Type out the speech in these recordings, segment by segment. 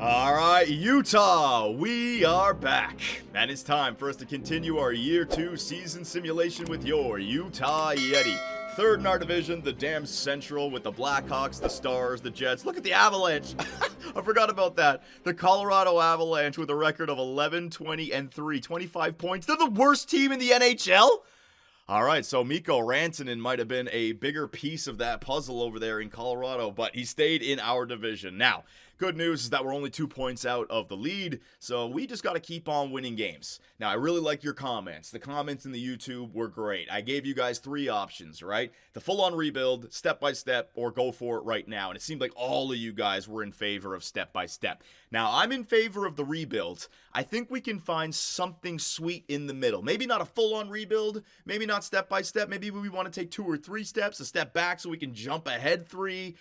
All right, Utah, we are back. And it's time for us to continue our Year 2 season simulation with your Utah Yeti. Third in our division, the damn Central with the Blackhawks, the Stars, the Jets. Look at the Avalanche. I forgot about that. The Colorado Avalanche with a record of 11, 20, and 3. 25 points. They're the worst team in the NHL? All right, so Mikko Rantanen might have been a bigger piece of that puzzle over there in Colorado, but he stayed in our division. Now, good news is that we're only 2 points out of the lead, so we just got to keep on winning games. Now, I really like your comments. The comments in the YouTube were great. I gave you guys 3 options, right? The full-on rebuild, step-by-step, or go for it right now, and it seemed like all of you guys were in favor of step-by-step. Now, I'm in favor of the rebuild. I think we can find something sweet in the middle. Maybe not a full-on rebuild, maybe not step-by-step, maybe we want to take 2 or 3 steps, a step back so we can jump ahead 3,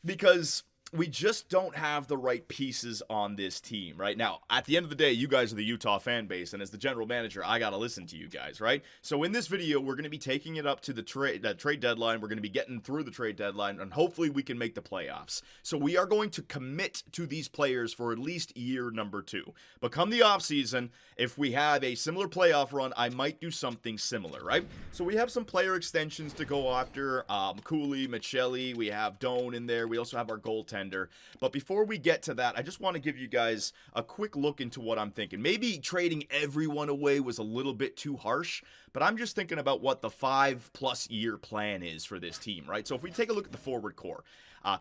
because we just don't have the right pieces on this team, right? Now, at the end of the day, you guys are the Utah fan base, and as the general manager, I gotta listen to you guys, right? So in this video, we're gonna be taking it up to the trade deadline. We're gonna be getting through the trade deadline, and hopefully we can make the playoffs. So we are going to commit to these players for at least year number 2. But come the offseason, if we have a similar playoff run, I might do something similar, right? So we have some player extensions to go after. Cooley, Michelli, we have Doan in there. We also have our goaltender. But before we get to that, I just want to give you guys a quick look into what I'm thinking. Maybe trading everyone away was a little bit too harsh, but I'm just thinking about what the 5+ year plan is for this team, right? So if we take a look at the forward core,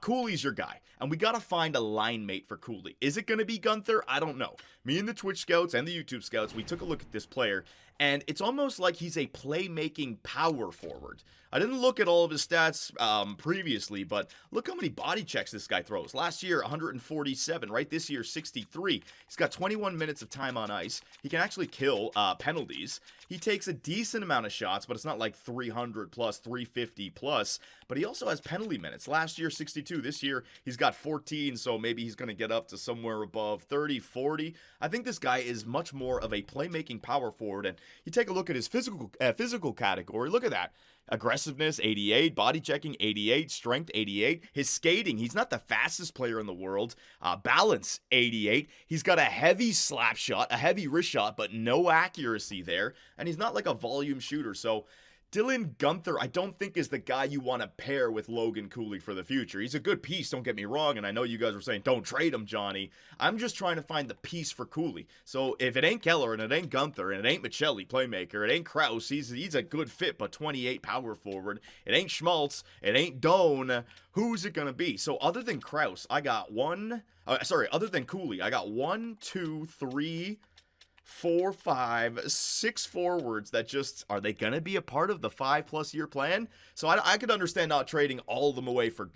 Cooley's your guy, and we got to find a line mate for Cooley. Is it going to be Gunther? I don't know. Me and the Twitch scouts and the YouTube scouts, we took a look at this player, and it's almost like he's a playmaking power forward. I didn't look at all of his stats previously, but look how many body checks this guy throws. Last year, 147, right? This year, 63. He's got 21 minutes of time on ice. He can actually kill penalties. He takes a decent amount of shots, but it's not like 300 plus, 350 plus. But he also has penalty minutes. Last year, 62. This year, he's got 14, so maybe he's going to get up to somewhere above 30, 40. I think this guy is much more of a playmaking power forward, and you take a look at his physical category. Look at that. Aggressiveness, 88. Body checking, 88. Strength, 88. His skating, he's not the fastest player in the world. Balance, 88. He's got a heavy slap shot, a heavy wrist shot, but no accuracy there. And he's not like a volume shooter. So Dylan Gunther, I don't think is the guy you want to pair with Logan Cooley for the future. He's a good piece, don't get me wrong, and I know you guys were saying, don't trade him, Johnny. I'm just trying to find the piece for Cooley. So if it ain't Keller, and it ain't Gunther, and it ain't Michelli, playmaker, it ain't Krause, he's a good fit, but 28 power forward. It ain't Schmaltz, it ain't Doan. Who's it going to be? So other than Krause, other than Cooley, I got 1, 2, 3... 4, 5, 6 forwards that just, are they going to be a part of the 5+ year plan? So I could understand not trading all of them away for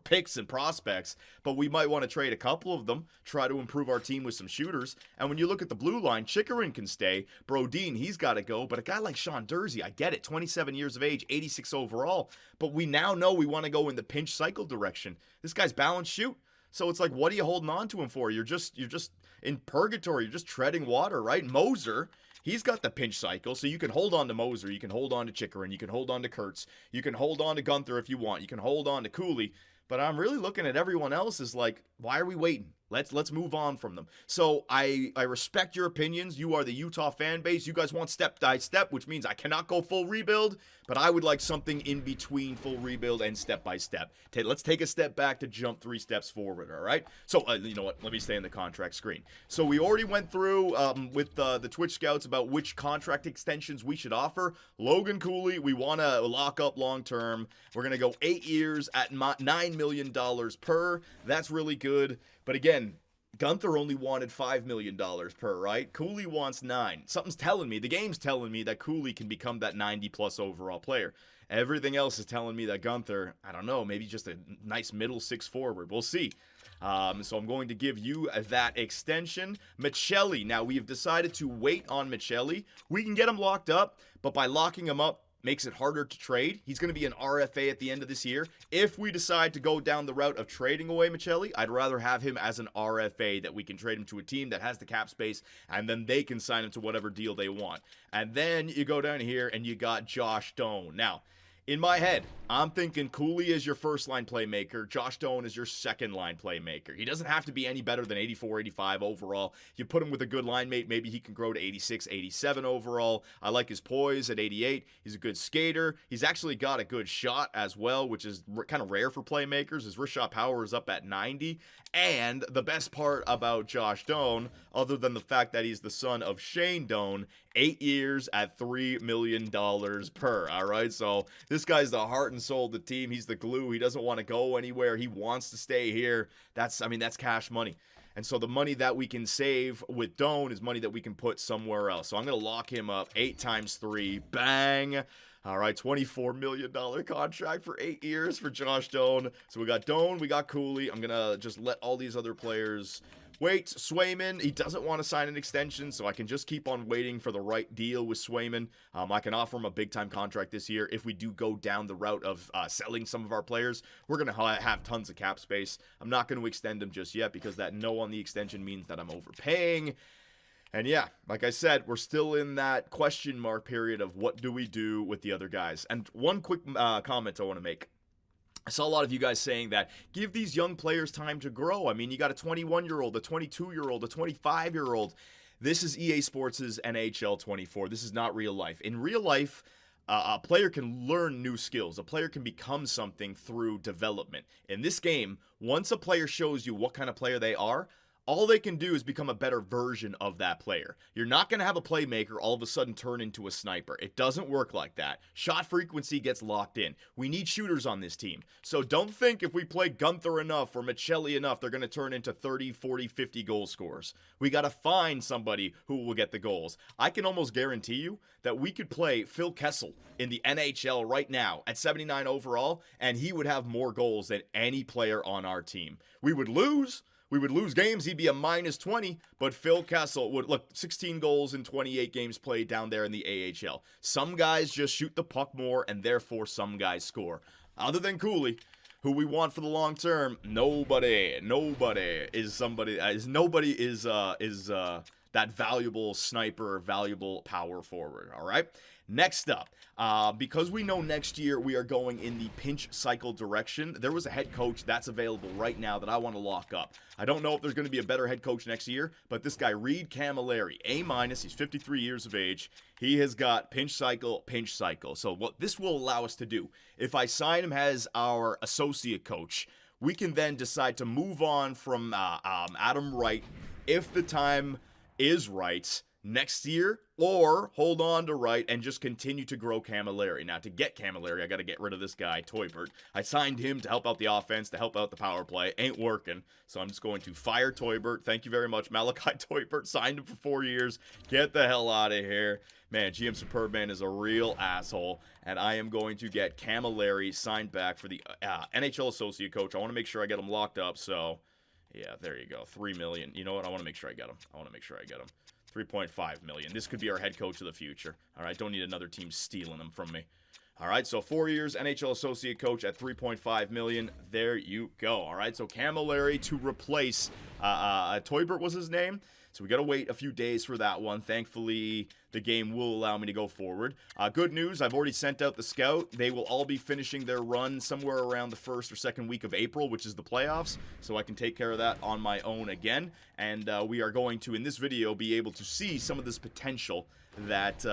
picks and prospects, but we might want to trade a couple of them, try to improve our team with some shooters. And when you look at the blue line, Chikrin can stay, Brodin, he's got to go, but a guy like Sean Durzi, I get it, 27 years of age, 86 overall, but we now know we want to go in the pinch cycle direction. This guy's balance shoot. So it's like, what are you holding on to him for? You're just in purgatory. You're just treading water, right? Moser, he's got the pinch cycle, so you can hold on to Moser. You can hold on to Chikrin. You can hold on to Kurtz. You can hold on to Gunther if you want. You can hold on to Cooley. But I'm really looking at everyone else as like, why are we waiting? Let's move on from them. So I respect your opinions. You are the Utah fan base. You guys want step by step, which means I cannot go full rebuild, but I would like something in between full rebuild and step by step. Let's take a step back to jump 3 steps forward, all right? So, you know what? Let me stay in the contract screen. So we already went through with the Twitch scouts about which contract extensions we should offer. Logan Cooley, we want to lock up long term. We're going to go 8 years at $9 million per. That's really good. But again, Gunther only wanted $5 million per, right? Cooley wants 9. Something's telling me, the game's telling me that Cooley can become that 90+ overall player. Everything else is telling me that Gunther, I don't know, maybe just a nice middle 6 forward. We'll see. So I'm going to give you that extension. Michelli, now we have decided to wait on Michelli. We can get him locked up, but by locking him up, makes it harder to trade. He's going to be an RFA at the end of this year. If we decide to go down the route of trading away Michelli, I'd rather have him as an RFA that we can trade him to a team that has the cap space, and then they can sign him to whatever deal they want. And then you go down here and you got Josh Doan. Now, In my head, I'm thinking Cooley is your first line playmaker. Josh Doan is your second line playmaker. He doesn't have to be any better than 84, 85 overall. You put him with a good line mate, maybe he can grow to 86, 87 overall. I like his poise at 88. He's a good skater. He's actually got a good shot as well, which is kind of rare for playmakers. His wrist shot power is up at 90. And the best part about Josh Doan, other than the fact that he's the son of Shane Doan, 8 years at $3 million per, all right? So this guy's the heart and soul of the team. He's the glue. He doesn't want to go anywhere. He wants to stay here. That's cash money. And so the money that we can save with Doan is money that we can put somewhere else. So I'm going to lock him up 8 times 3. Bang. All right, $24 million contract for 8 years for Josh Doan. So we got Doan, we got Cooley. I'm going to just let all these other players wait. Swayman, he doesn't want to sign an extension, so I can just keep on waiting for the right deal with Swayman. I can offer him a big-time contract this year. If we do go down the route of selling some of our players, we're going to have tons of cap space. I'm not going to extend him just yet because that no on the extension means that I'm overpaying. And yeah, like I said, we're still in that question mark period of what do we do with the other guys. And one quick comment I want to make. I saw a lot of you guys saying that give these young players time to grow. I mean, you got a 21-year-old, a 22-year-old, a 25-year-old. This is EA Sports' NHL 24. This is not real life. In real life, a player can learn new skills. A player can become something through development. In this game, once a player shows you what kind of player they are, all they can do is become a better version of that player. You're not going to have a playmaker all of a sudden turn into a sniper. It doesn't work like that. Shot frequency gets locked in. We need shooters on this team. So don't think if we play Gunther enough or Michelli enough, they're going to turn into 30, 40, 50 goal scorers. We got to find somebody who will get the goals. I can almost guarantee you that we could play Phil Kessel in the NHL right now at 79 overall, and he would have more goals than any player on our team. We would lose games. He'd be a minus 20, but Phil Kessel would, look, 16 goals in 28 games played down there in the AHL. Some guys just shoot the puck more, and therefore some guys score. Other than Cooley, who we want for the long term, nobody is that valuable sniper, valuable power forward, all right? Next up, because we know next year we are going in the pinch cycle direction, there was a head coach that's available right now that I want to lock up. I don't know if there's going to be a better head coach next year, but this guy, Reed Camilleri, A-, he's 53 years of age. He has got pinch cycle. So what this will allow us to do, if I sign him as our associate coach, we can then decide to move on from Adam Wright if the time is right next year, or hold on to Wright and just continue to grow Camilleri. Now, to get Camilleri, I got to get rid of this guy, Teubert. I signed him to help out the offense, to help out the power play. Ain't working, so I'm just going to fire Teubert. Thank you very much, Malachi Teubert. Signed him for 4 years. Get the hell out of here. Man, GM Superbman is a real asshole, and I am going to get Camilleri signed back for the NHL associate coach. I want to make sure I get him locked up, so yeah, there you go. $3 million. You know what? I want to make sure I get him. 3.5 million. This could be our head coach of the future. All right, don't need another team stealing him from me. All right, so 4 years, NHL associate coach at 3.5 million. There you go. All right, so Camilleri to replace Teubert was his name. So we got to wait a few days for that one. Thankfully, the game will allow me to go forward. Good news, I've already sent out the scout. They will all be finishing their run somewhere around the first or second week of April, which is the playoffs. So I can take care of that on my own again. And we are going to, in this video, be able to see some of this potential that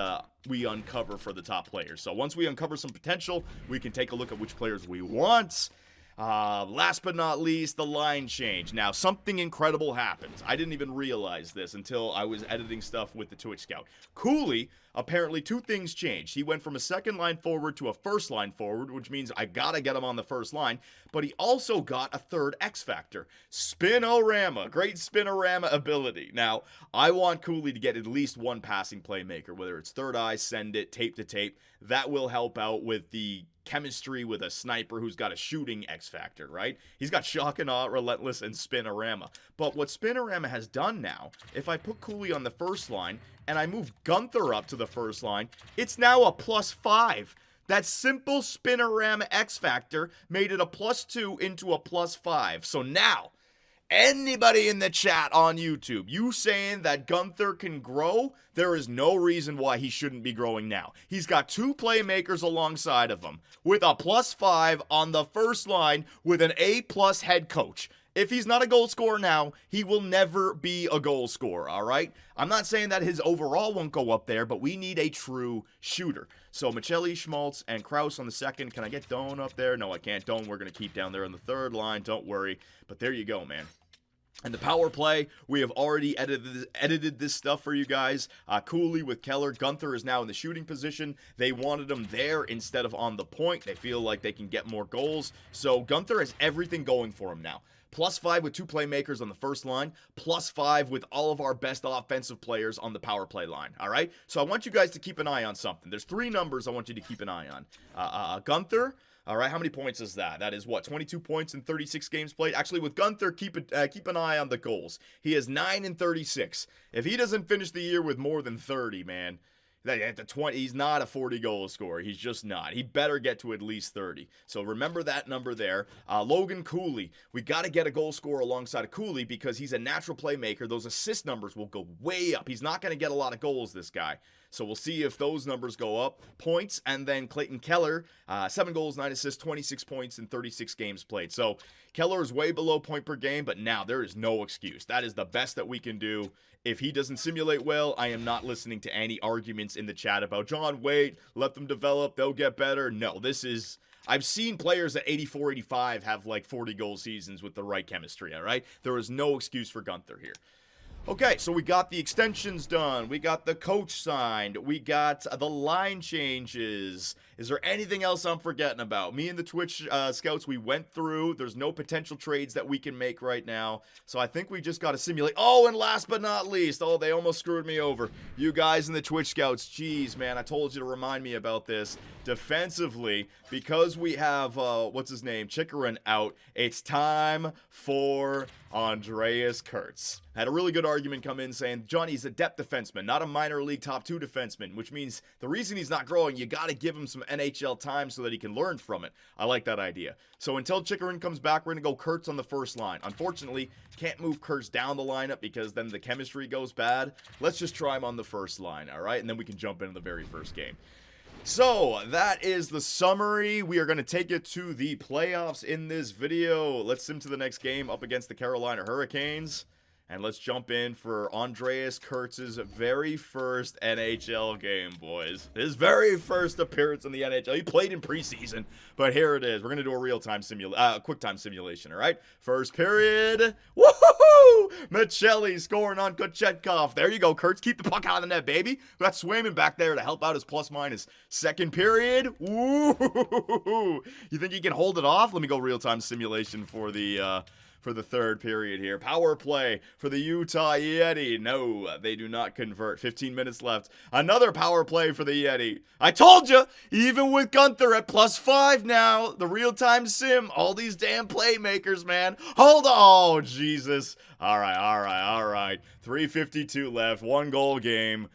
we uncover for the top players. So once we uncover some potential, we can take a look at which players we want. Last but not least, the line change. Now, something incredible happened. I didn't even realize this until I was editing stuff with the Twitch Scout. Cooley, apparently 2 things changed. He went from a second line forward to a first line forward, which means I gotta get him on the first line, but he also got a third X factor. Spinorama. Great Spinorama ability. Now, I want Cooley to get at least one passing playmaker, whether it's third eye, send it, tape to tape. That will help out with the chemistry with a sniper who's got a shooting X factor, right? He's got shock and awe, relentless, and Spinorama. But what Spinorama has done now, if I put Cooley on the first line and I move Gunther up to the first line, it's now a +5. That simple Spinorama X factor made it a +2 into a +5. So now, Anybody in the chat on YouTube, you saying that Gunther can grow? There is no reason why he shouldn't be growing now. He's got 2 playmakers alongside of him with a +5 on the first line with an A+ head coach. If he's not a goal scorer now, he will never be a goal scorer, all right? I'm not saying that his overall won't go up there, but we need a true shooter. So Michelli, Schmaltz, and Krause on the second. Can I get Doan up there? No, I can't. Doan, we're going to keep down there on the third line. Don't worry. But there you go, man. And the power play, we have already edited this stuff for you guys. Cooley with Keller. Gunther is now in the shooting position. They wanted him there instead of on the point. They feel like they can get more goals. So Gunther has everything going for him now. +5 with 2 playmakers on the first line. +5 with all of our best offensive players on the power play line. All right? So I want you guys to keep an eye on something. There's 3 numbers I want you to keep an eye on. Gunther. All right, how many points is that? That is what, 22 points in 36 games played? Actually, with Gunther, keep an eye on the goals. He has 9 in 36. If he doesn't finish the year with more than 30, man, at the 20, he's not a 40-goal scorer. He's just not. He better get to at least 30. So remember that number there. Logan Cooley. We got to get a goal scorer alongside of Cooley because he's a natural playmaker. Those assist numbers will go way up. He's not going to get a lot of goals, this guy. So we'll see if those numbers go up. Points, and then Clayton Keller, 7 goals, 9 assists, 26 points in 36 games played. So Keller is way below point per game, but now there is no excuse. That is the best that we can do. If he doesn't simulate well, I am not listening to any arguments in the chat about, John, wait, let them develop, they'll get better. No, this is... I've seen players at 84, 85 have like 40-goal seasons with the right chemistry, all right? There is no excuse for Gunther here. Okay, so we got the extensions done. We got the coach signed. We got the line changes. Is there anything else I'm forgetting about? Me and the Twitch scouts, we went through. There's no potential trades that we can make right now. So I think we just got to simulate. Oh, and last but not least, oh, they almost screwed me over. You guys in the Twitch scouts, geez, man, I told you to remind me about this. Defensively, because we have, what's his name, Chikarin out, it's time for Andreas Kurtz. I had a really good argument come in saying, Johnny's a depth defenseman, not a minor league top 2 defenseman, which means the reason he's not growing, you got to give him some NHL time so that he can learn from it. I like that idea. So until Chikarin comes back, we're going to go Kurtz on the first line. Unfortunately, can't move Kurtz down the lineup because then the chemistry goes bad. Let's just try him on the first line, all right? And then we can jump into the very first game. So, that is the summary. We are going to take it to the playoffs in this video. Let's sim to the next game up against the Carolina Hurricanes. And let's jump in for Andreas Kurtz's very first NHL game, boys. His very first appearance in the NHL. He played in preseason, but here it is. We're going to do a real-time quick-time simulation, all right? First period. Woohoo! Michelli scoring on Kochetkov. There you go, Kurtz. Keep the puck out of the net, baby. We got Swayman back there to help out his plus-minus. Second period. Woo! You think he can hold it off? Let me go real-time simulation for the third period here. Power play for the Utah Yeti. No, they do not convert. 15 minutes left. Another power play for the Yeti. I told you, even with Gunther at +5 now, the real-time sim, all these damn playmakers, man. Hold on. Oh, Jesus. All right. 3:52 left. 1-goal game.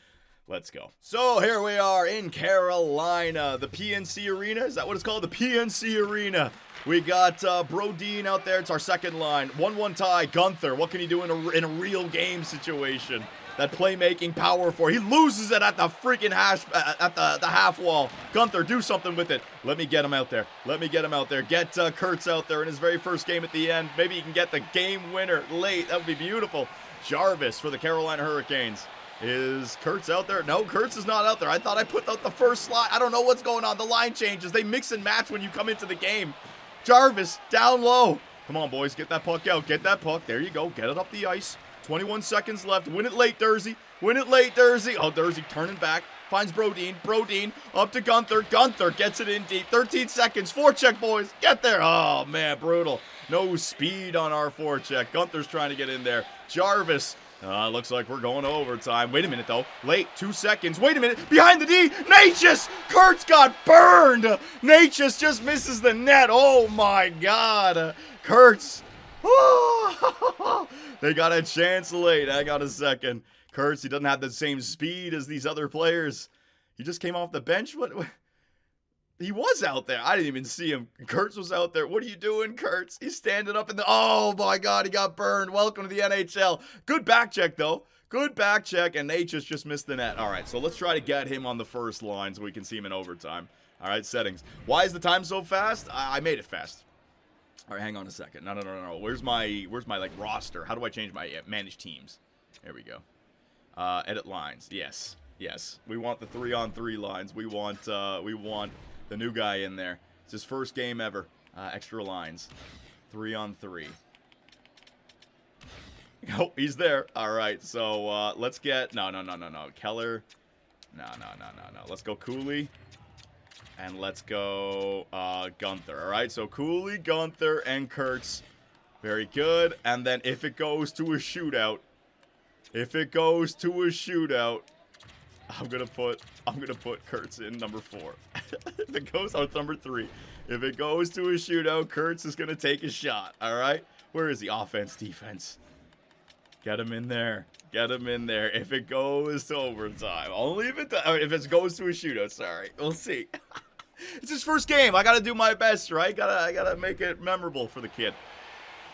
Let's go. So here we are in Carolina, the PNC Arena. Is that what it's called? The PNC Arena. We got Brodin out there. It's our second line. 1-1 tie. Gunther. What can he do in a real game situation? That playmaking power for. He loses it at the freaking the half wall. Gunther, do something with it. Let me get him out there. Get Kurtz out there in his very first game at the end. Maybe he can get the game winner late. That would be beautiful. Jarvis for the Carolina Hurricanes. Is Kurtz out there? No, Kurtz is not out there. I thought I put out the first slide. I don't know what's going on. The line changes. They mix and match when you come into the game. Jarvis, down low. Come on, boys. Get that puck out. Get that puck. There you go. Get it up the ice. 21 seconds left. Win it late, Dursey. Oh, Dursey turning back. Finds Brodin. Brodin up to Gunther. Gunther gets it in deep. 13 seconds. Forecheck, boys. Get there. Oh, man, brutal. No speed on our forecheck. Gunther's trying to get in there. Jarvis. Looks like we're going to overtime. Wait a minute, though. Late. 2 seconds. Wait a minute. Behind the D. Natchez. Kurtz got burned. Natchez just misses the net. Oh, my God. Kurtz. Oh. They got a chance late. I got a second. Kurtz, he doesn't have the same speed as these other players. He just came off the bench. What? He was out there. I didn't even see him. Kurtz was out there. What are you doing, Kurtz? He's standing up in the... Oh, my God. He got burned. Welcome to the NHL. Good back check, though. Good back check, and Yetis just missed the net. All right, so let's try to get him on the first line so we can see him in overtime. All right, settings. Why is the time so fast? I made it fast. All right, hang on a second. No. Where's my like roster? How do I change my manage teams? There we go. Edit lines. Yes. We want the 3-on-3 lines. We want the new guy in there. It's his first game ever. Extra lines. 3-on-3. Oh, he's there. All right, so let's get... No. Keller. No. Let's go Cooley. And let's go Gunther. All right, so Cooley, Gunther, and Kurtz. Very good. And then if it goes to a shootout... I'm gonna put Kurtz in number 4. If it goes out number 3. If it goes to a shootout, Kurtz is gonna take a shot. All right. Where is the offense, defense? Get him in there. If it goes to overtime, only if it goes to a shootout. Sorry, we'll see. It's his first game. I gotta do my best, right? I gotta make it memorable for the kid.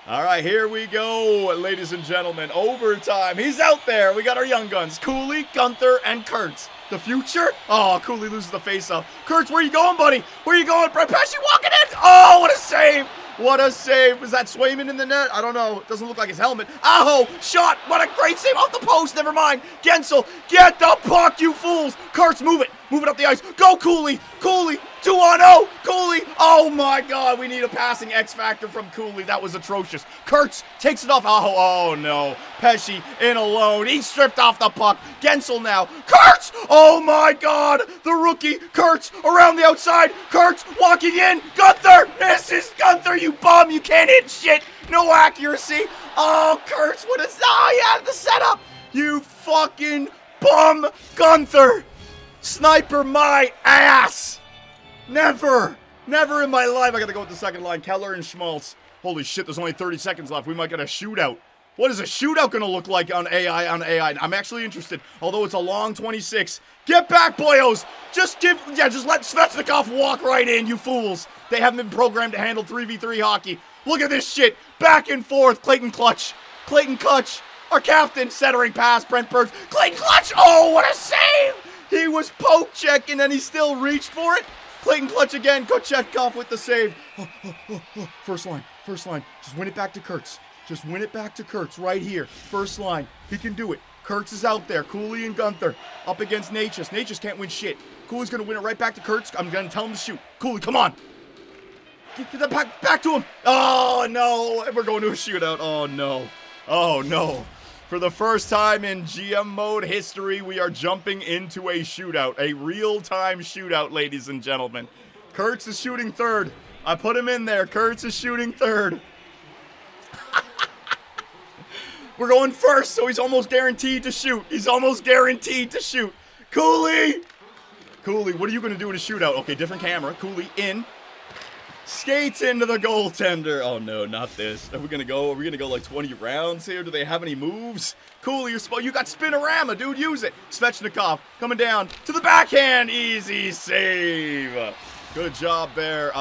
All right, here we go, ladies and gentlemen. Overtime. He's out there. We got our young guns. Cooley, Gunther, and Kurtz. The future? Oh, Cooley loses the face-off. Kurtz, where you going, buddy? Where you going? Brett Pesci walking in. Oh, what a save. What a save. Was that Swayman in the net? I don't know. It doesn't look like his helmet. Aho, shot. What a great save off the post. Never mind. Gensel, get the puck, you fools. Kurtz, move it. Move it up the ice. Go, Cooley. 2-on-0. Cooley. Oh, my God. We need a passing X factor from Cooley. That was atrocious. Kurtz takes it off. Oh, no. Pesci in alone. He stripped off the puck. Gensel now. Kurtz. Oh, my God. The rookie. Kurtz around the outside. Kurtz walking in. Gunther misses. Gunther, you bum. You can't hit shit. No accuracy. Oh, Kurtz. Oh, he had the setup. You fucking bum. Gunther. Sniper my ass. Never in my life. I gotta go with the second line. Keller and Schmaltz. Holy shit, there's only 30 seconds left. We might get a shootout. What is a shootout gonna look like on AI? I'm actually interested. Although it's a long 26. Get back, boyos. Just let Svechnikov walk right in, you fools. They haven't been programmed to handle 3v3 hockey. Look at this shit. Back and forth. Clayton Clutch. Our captain, centering pass. Brent Burns. Clayton Clutch. Oh, what a save. He was poke checking and he still reached for it. Clayton Clutch again. Kochetkov with the save. First line. Just win it back to Kurtz. Right here. First line. He can do it. Kurtz is out there. Cooley and Gunther up against Yetis. Yetis can't win shit. Cooley's going to win it right back to Kurtz. I'm going to tell him to shoot. Cooley, come on. Get that back to him. Oh, no. We're going to a shootout. Oh, no. For the first time in GM mode history, we are jumping into a shootout. A real-time shootout, ladies and gentlemen. Kurtz is shooting third. I put him in there. Kurtz is shooting third. We're going first, so he's almost guaranteed to shoot. Cooley, what are you going to do in a shootout? Okay, different camera. Cooley in. Skates into the goaltender. Oh no, not this. Are we gonna go like 20 rounds here? Do they have any moves? Cooley, you got spinorama, dude. Use it. Svechnikov coming down to the backhand. Easy save. Good job there.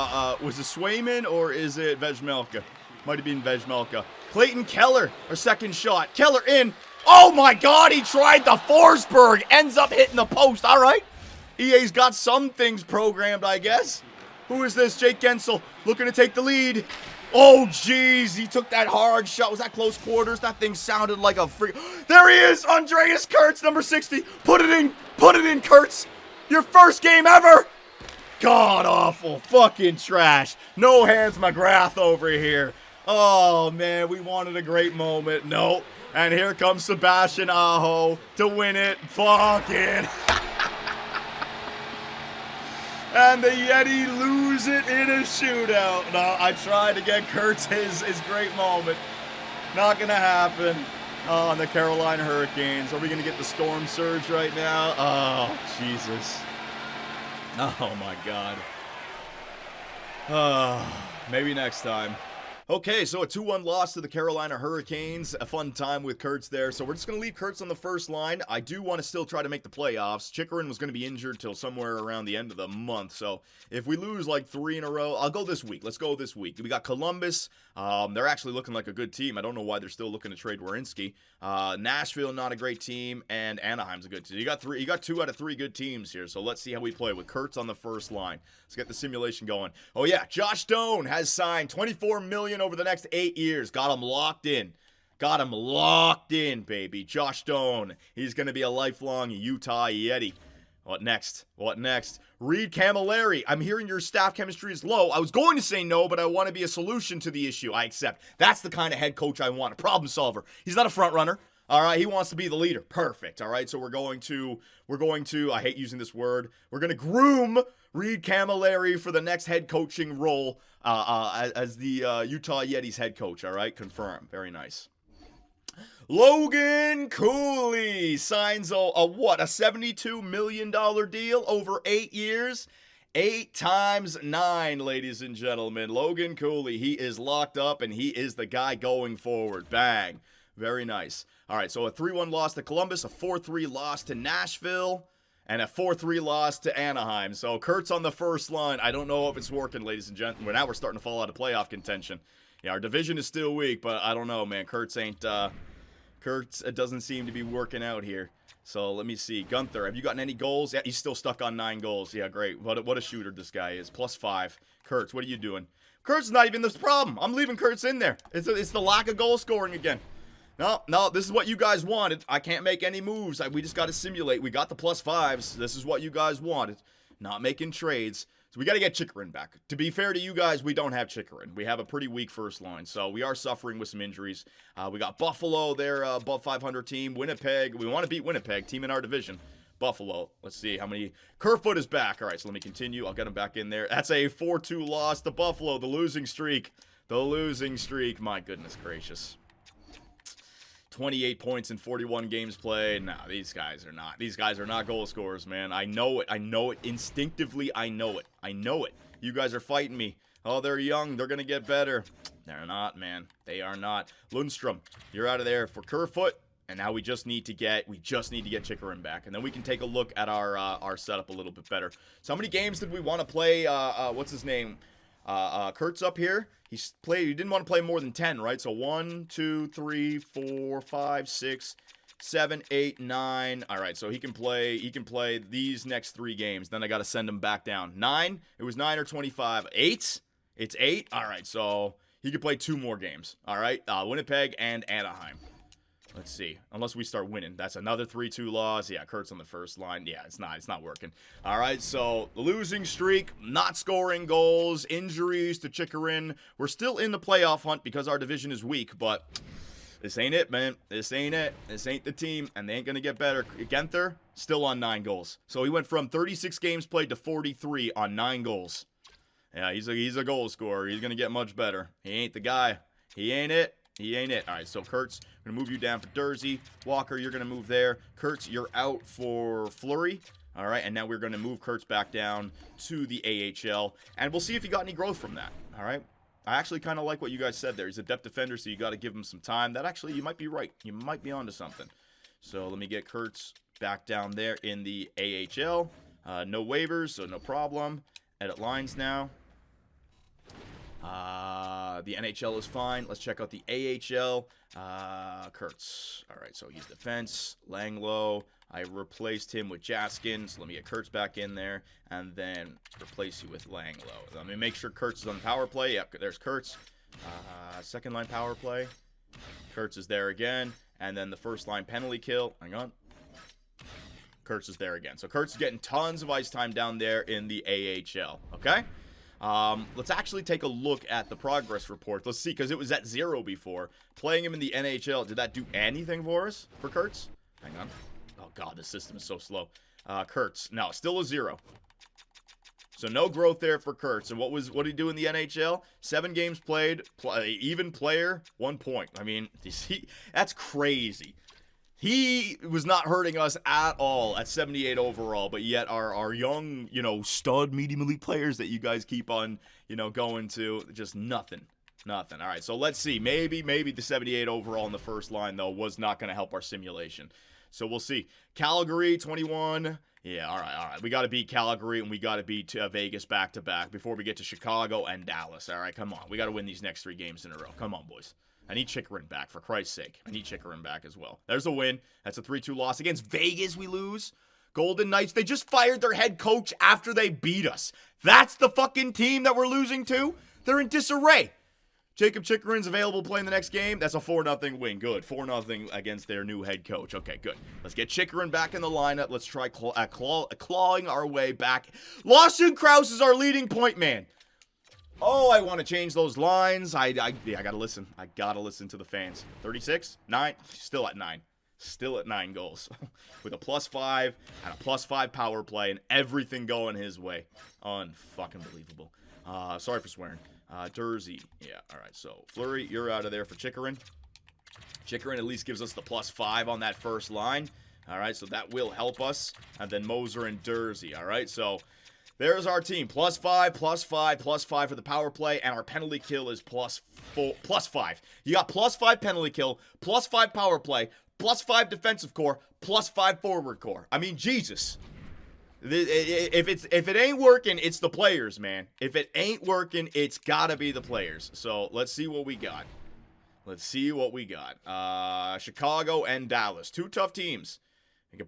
Was it Swayman or is it Vejmelka? Might have been Vejmelka. Clayton Keller, our second shot. Keller in. Oh my God, he tried the Forsberg. Ends up hitting the post. All right. EA's got some things programmed, I guess. Who is this? Jake Gensel looking to take the lead. Oh, jeez. He took that hard shot. Was that close quarters? That thing sounded like a freak. There he is. Andreas Kurtz, number 60. Put it in, Kurtz. Your first game ever. God awful. Fucking trash. No Hands McGrath over here. Oh, man. We wanted a great moment. No. And here comes Sebastian Aho to win it. Fucking. And the Yeti lose it in a shootout. No, I tried to get Kurtz his great moment. Not going to happen. Oh, and the Carolina Hurricanes. Are we going to get the storm surge right now? Oh, Jesus. Oh, my God. Maybe next time. Okay, so a 2-1 loss to the Carolina Hurricanes. A fun time with Kurtz there. So we're just going to leave Kurtz on the first line. I do want to still try to make the playoffs. Chikrin was going to be injured till somewhere around the end of the month. So if we lose like 3 in a row, I'll go this week. Let's go this week. We got Columbus. They're actually looking like a good team. I don't know why they're still looking to trade Werenski. Nashville, not a great team. And Anaheim's a good team. You got 2 out of 3 good teams here. So let's see how we play with Kurtz on the first line. Let's get the simulation going. Oh yeah, Josh Doan has signed $24 million over the next 8 years. Got him locked in. Got him locked in, baby. Josh Doan. He's going to be a lifelong Utah Yeti. What next? What next? Reed Camilleri. I'm hearing your staff chemistry is low. I was going to say no, but I want to be a solution to the issue. I accept. That's the kind of head coach I want. A problem solver. He's not a front runner. All right, he wants to be the leader. Perfect. All right, so we're going to, I hate using this word, we're going to groom Reed Camilleri for the next head coaching role as the Utah Yetis head coach. All right, confirm. Very nice. Logan Cooley signs a $72 million deal over 8 years? 8 times 9, ladies and gentlemen. Logan Cooley, he is locked up and he is the guy going forward. Bang. Very nice. All right, so a 3-1 loss to Columbus, a 4-3 loss to Nashville, and a 4-3 loss to Anaheim. So Kurtz on the first line. I don't know if it's working, ladies and gentlemen. Now we're starting to fall out of playoff contention. Yeah, our division is still weak, but I don't know, man. Kurtz it doesn't seem to be working out here. So let me see. Gunther, have you gotten any goals? Yeah, he's still stuck on 9 goals. Yeah, great. What a shooter this guy is. +5. Kurtz, what are you doing? Kurtz is not even this problem. I'm leaving Kurtz in there. It's the lack of goal scoring again. No, this is what you guys wanted. I can't make any moves. We just got to simulate. We got the +5s. This is what you guys wanted. Not making trades. So we got to get Chikrin back. To be fair to you guys, we don't have Chikrin. We have a pretty weak first line. So we are suffering with some injuries. We got Buffalo, they're above 500 team. Winnipeg, we want to beat Winnipeg, team in our division. Buffalo, let's see how many. Kerfoot is back. All right, so let me continue. I'll get him back in there. That's a 4-2 loss to Buffalo, the losing streak. The losing streak. My goodness gracious. 28 points in 41 games played. No, these guys are not. These guys are not goal scorers, man. I know it. I know it. Instinctively, I know it. I know it. You guys are fighting me. Oh, they're young. They're going to get better. They're not, man. They are not. Lundstrom, you're out of there for Kerfoot. And now we just need to get Chikrin back. And then we can take a look at our setup a little bit better. So how many games did we want to play? What's his name? Kurtz up here. He didn't want to play more than 10, right? So 1, 2, 3, 4, 5, 6, 7, 8, 9. All right, so he can play these next 3 games. Then I got to send him back down. 9. It was 9 or 25. 8. It's 8. All right, so he could play 2 more games. All right, Winnipeg and Anaheim. Let's see. Unless we start winning. That's another 3-2 loss. Yeah, Kurtz on the first line. Yeah, it's not working. All right, so the losing streak, not scoring goals, injuries to Chikrin. We're still in the playoff hunt because our division is weak, but this ain't it, man. This ain't it. This ain't the team, and they ain't going to get better. Guenther, still on 9 goals. So he went from 36 games played to 43 on 9 goals. Yeah, he's a goal scorer. He's going to get much better. He ain't the guy. He ain't it. He ain't it. All right, so Kurtz, I'm going to move you down for Dursey. Walker, you're going to move there. Kurtz, you're out for Fleury. All right, and now we're going to move Kurtz back down to the AHL, and we'll see if he got any growth from that. All right? I actually kind of like what you guys said there. He's a depth defender, so you got to give him some time. That actually, you might be right. You might be onto something. So let me get Kurtz back down there in the AHL. No waivers, so no problem. Edit lines now. The NHL is fine. Let's check out the AHL. Kurtz. All right, so he's defense. Langlow. I replaced him with Jaskin, so let me get Kurtz back in there, and then replace you with Langlow. Let me make sure Kurtz is on the power play. Yep, there's Kurtz. Second line power play. Kurtz is there again, and then the first line penalty kill. Hang on. Kurtz is there again. So Kurtz is getting tons of ice time down there in the AHL. Okay? Let's actually take a look at the progress report. Let's see, because it was at 0 before. Playing him in the NHL, did that do anything for us, for Kurtz? Hang on. Oh, God, the system is so slow. Kurtz. No, still a 0. So no growth there for Kurtz. And what did he do in the NHL? 7 games played, even player, 1 point. I mean, that's crazy. He was not hurting us at all at 78 overall, but yet our young, stud medium elite players that you guys keep on, going to, just nothing. Nothing. All right, so let's see. Maybe the 78 overall in the first line, though, was not going to help our simulation. So we'll see. Calgary, 21. Yeah, all right. We got to beat Calgary, and we got to beat Vegas back-to-back before we get to Chicago and Dallas. All right, come on. We got to win these next 3 games in a row. Come on, boys. I need Chikrin back, for Christ's sake. I need Chikrin back as well. There's a win. That's a 3-2 loss. Against Vegas, we lose. Golden Knights, they just fired their head coach after they beat us. That's the fucking team that we're losing to? They're in disarray. Jacob Chikrin's available playing the next game. That's a 4-0 win. Good. 4-0 against their new head coach. Okay, good. Let's get Chikrin back in the lineup. Let's try clawing our way back. Lawson Krause is our leading point man. Oh, I want to change those lines. I gotta listen. I gotta listen to the fans. 36? 9? Still at 9. Still at 9 goals. With a +5 and a +5 power play and everything going his way. Unfucking believable. Sorry for swearing. Jersey. Yeah, all right. So, Fleury, you're out of there for Chikrin. Chikrin at least gives us the +5 on that first line. All right, so that will help us. And then Moser and Jersey. All right, so there's our team. +5, +5, +5 for the power play. And our penalty kill is +5. You got +5 penalty kill, +5 power play, +5 defensive core, +5 forward core. I mean, Jesus. If it ain't working, it's the players, man. If it ain't working, it's gotta be the players. So let's see what we got. Chicago and Dallas, 2 tough teams.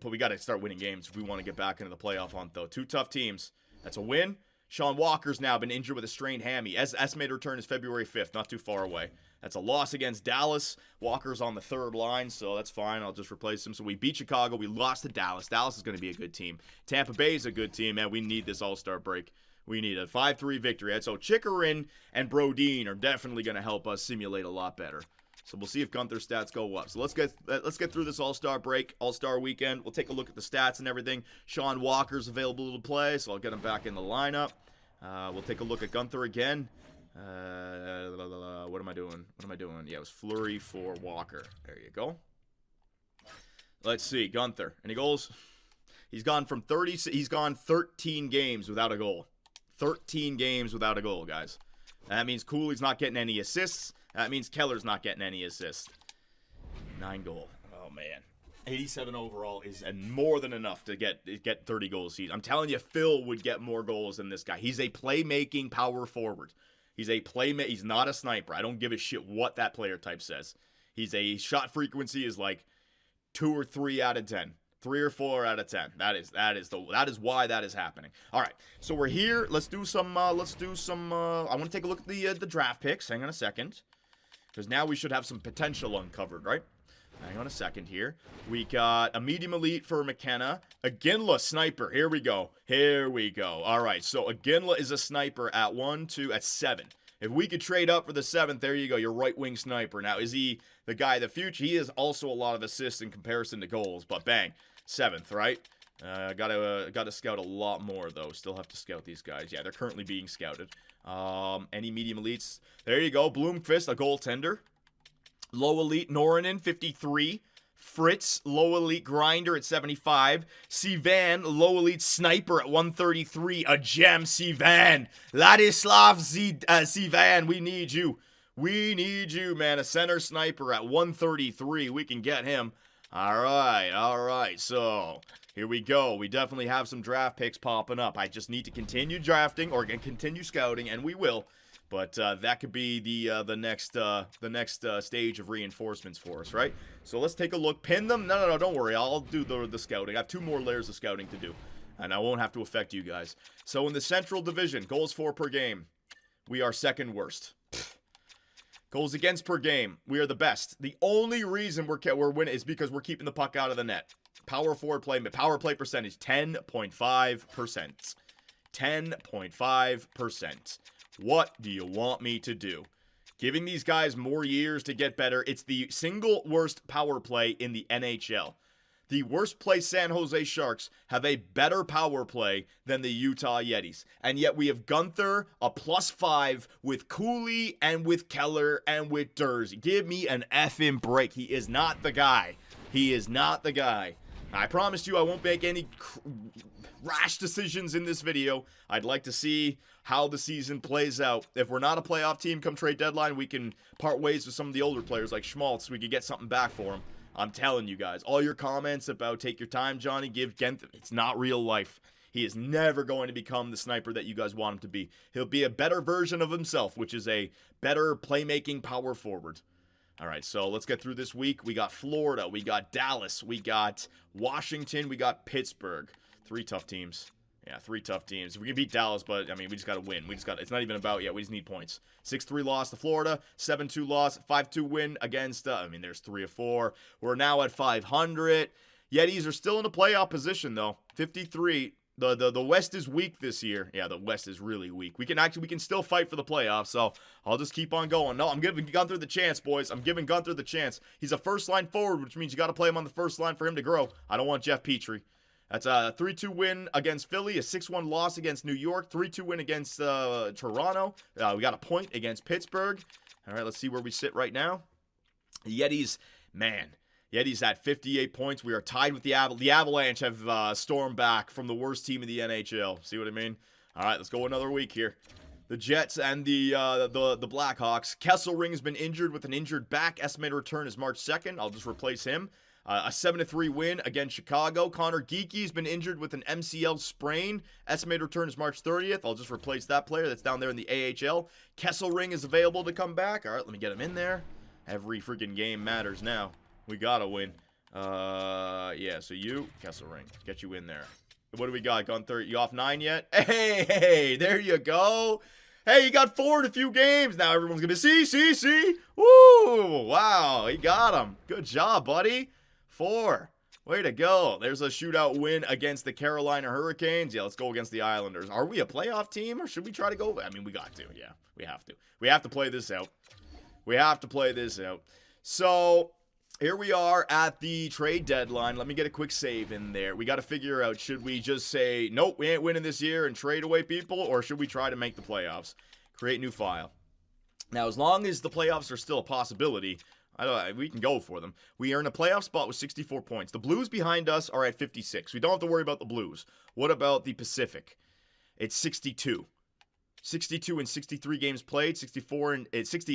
We gotta start winning games if we want to get back into the playoff hunt, though. 2 tough teams. That's a win. Sean Walker's now been injured with a strained hammy. Estimated return is February 5th, not too far away. That's a loss against Dallas. Walker's on the 3rd line, so that's fine. I'll just replace him. So we beat Chicago. We lost to Dallas. Dallas is going to be a good team. Tampa Bay is a good team, man. We need this All-Star break. We need a 5-3 victory. So Chikrin and Brodin are definitely going to help us simulate a lot better. So we'll see if Gunther's stats go up. So let's get through this All-Star break, All-Star weekend. We'll take a look at the stats and everything. Sean Walker's available to play, so I'll get him back in the lineup. We'll take a look at Gunther again. What am I doing? Yeah, it was Fleury for Walker. There you go. Let's see, Gunther. Any goals? He's gone 13 games without a goal. 13 games without a goal, guys. That means Cooley's not getting any assists. That means Keller's not getting any assists. 9 goal. Oh, man. 87 overall is more than enough to get 30 goals a season. I'm telling you, Phil would get more goals than this guy. He's a playmaking power forward. He's a playmaker. He's not a sniper. I don't give a shit what that player type says. He's a shot frequency is like 2 or 3 out of 10. 3 or 4 out of 10. That is why that is happening. All right. So we're here. Let's do some I want to take a look at the draft picks. Hang on a second. Because now we should have some potential uncovered, right? Hang on a second here. We got a medium elite for McKenna. A Ginla sniper. Here we go. All right, so a Ginla is a sniper at 7. If we could trade up for the 7th, there you go. Your right wing sniper. Now, is he the guy of the future? He is also a lot of assists in comparison to goals. But bang, 7th, right? Gotta scout a lot more, though. Still have to scout these guys. Yeah, they're currently being scouted. Any medium elites? There you go. Bloomqvist, a goaltender. Low elite Norinen, 53. Fritz, low elite grinder at 75. Sivan, low elite sniper at 133. A gem, Sivan. Ladislav Sivan, we need you. We need you, man. A center sniper at 133. We can get him. All right. So, here we go. We definitely have some draft picks popping up. I just need to continue drafting or continue scouting, and we will. But that could be the next stage of reinforcements for us, right? So let's take a look. Pin them? No, don't worry. I'll do the scouting. I have 2 more layers of scouting to do, and I won't have to affect you guys. So in the Central Division, goals for per game, we are 2nd worst. Goals against per game, we are the best. The only reason we're winning is because we're keeping the puck out of the net. Power play percentage, 10.5%. 10.5%. What do you want me to do? Giving these guys more years to get better. It's the single worst power play in the NHL. The worst place San Jose Sharks have a better power play than the Utah Yetis. And yet we have Gunther, a +5 with Cooley and with Keller and with Jersey. Give me an effing break. He is not the guy. I promised you I won't make any rash decisions in this video. I'd like to see how the season plays out. If we're not a playoff team come trade deadline, we can part ways with some of the older players like Schmaltz. We could get something back for him. I'm telling you guys, all your comments about take your time, Johnny, give Genth, it's not real life. He is never going to become the sniper that you guys want him to be. He'll be a better version of himself, which is a better playmaking power forward. All right, so let's get through this week. We got Florida, we got Dallas, we got Washington, we got Pittsburgh. 3 tough teams. Yeah, 3 tough teams. We can beat Dallas, but, I mean, we just got to win. It's not even about yet. We just need points. 6-3 loss to Florida, 7-2 loss, 5-2 win against, there's 3 of 4. We're now at 500. Yetis are still in a playoff position, though. 53. The West is weak this year. Yeah, the West is really weak. We can still fight for the playoffs, so I'll just keep on going. No, I'm giving Gunther the chance, boys. I'm giving Gunther the chance. He's a first-line forward, which means you got to play him on the first line for him to grow. I don't want Jeff Petrie. That's a 3-2 win against Philly, a 6-1 loss against New York, 3-2 win against Toronto. We got a point against Pittsburgh. All right, let's see where we sit right now. Yetis, man. Yetis at 58 points. We are tied with the Avalanche have stormed back from the worst team in the NHL. See what I mean? All right, let's go another week here. The Jets and the Blackhawks. Kesselring has been injured with an injured back. Estimated return is March 2nd. I'll just replace him. A 7-3 win against Chicago. Connor Geeky's been injured with an MCL sprain. Estimated return is March 30th. I'll just replace that player that's down there in the AHL. Kesselring is available to come back. All right, let me get him in there. Every freaking game matters now. We gotta win. Yeah, so you, Kesselring, get you in there. What do we got, Gunther? You off 9 yet? Hey, there you go. Hey, you got 4 in a few games. Now everyone's gonna be, see. Woo, wow, he got him. Good job, buddy. 4. Way to go. There's a shootout win against the Carolina Hurricanes. Yeah, let's go against the Islanders. Are we a playoff team, or should we try to go? I mean, we got to. Yeah, we have to. We have to play this out. So, here we are at the trade deadline. Let me get a quick save in there. We got to figure out, should we just say, nope, we ain't winning this year and trade away people, or should we try to make the playoffs? Create new file. Now, as long as the playoffs are still a possibility, we can go for them. We are in a playoff spot with 64 points. The Blues behind us are at 56. We don't have to worry about the Blues. What about the Pacific? It's 62. 62 and 63 games played, 60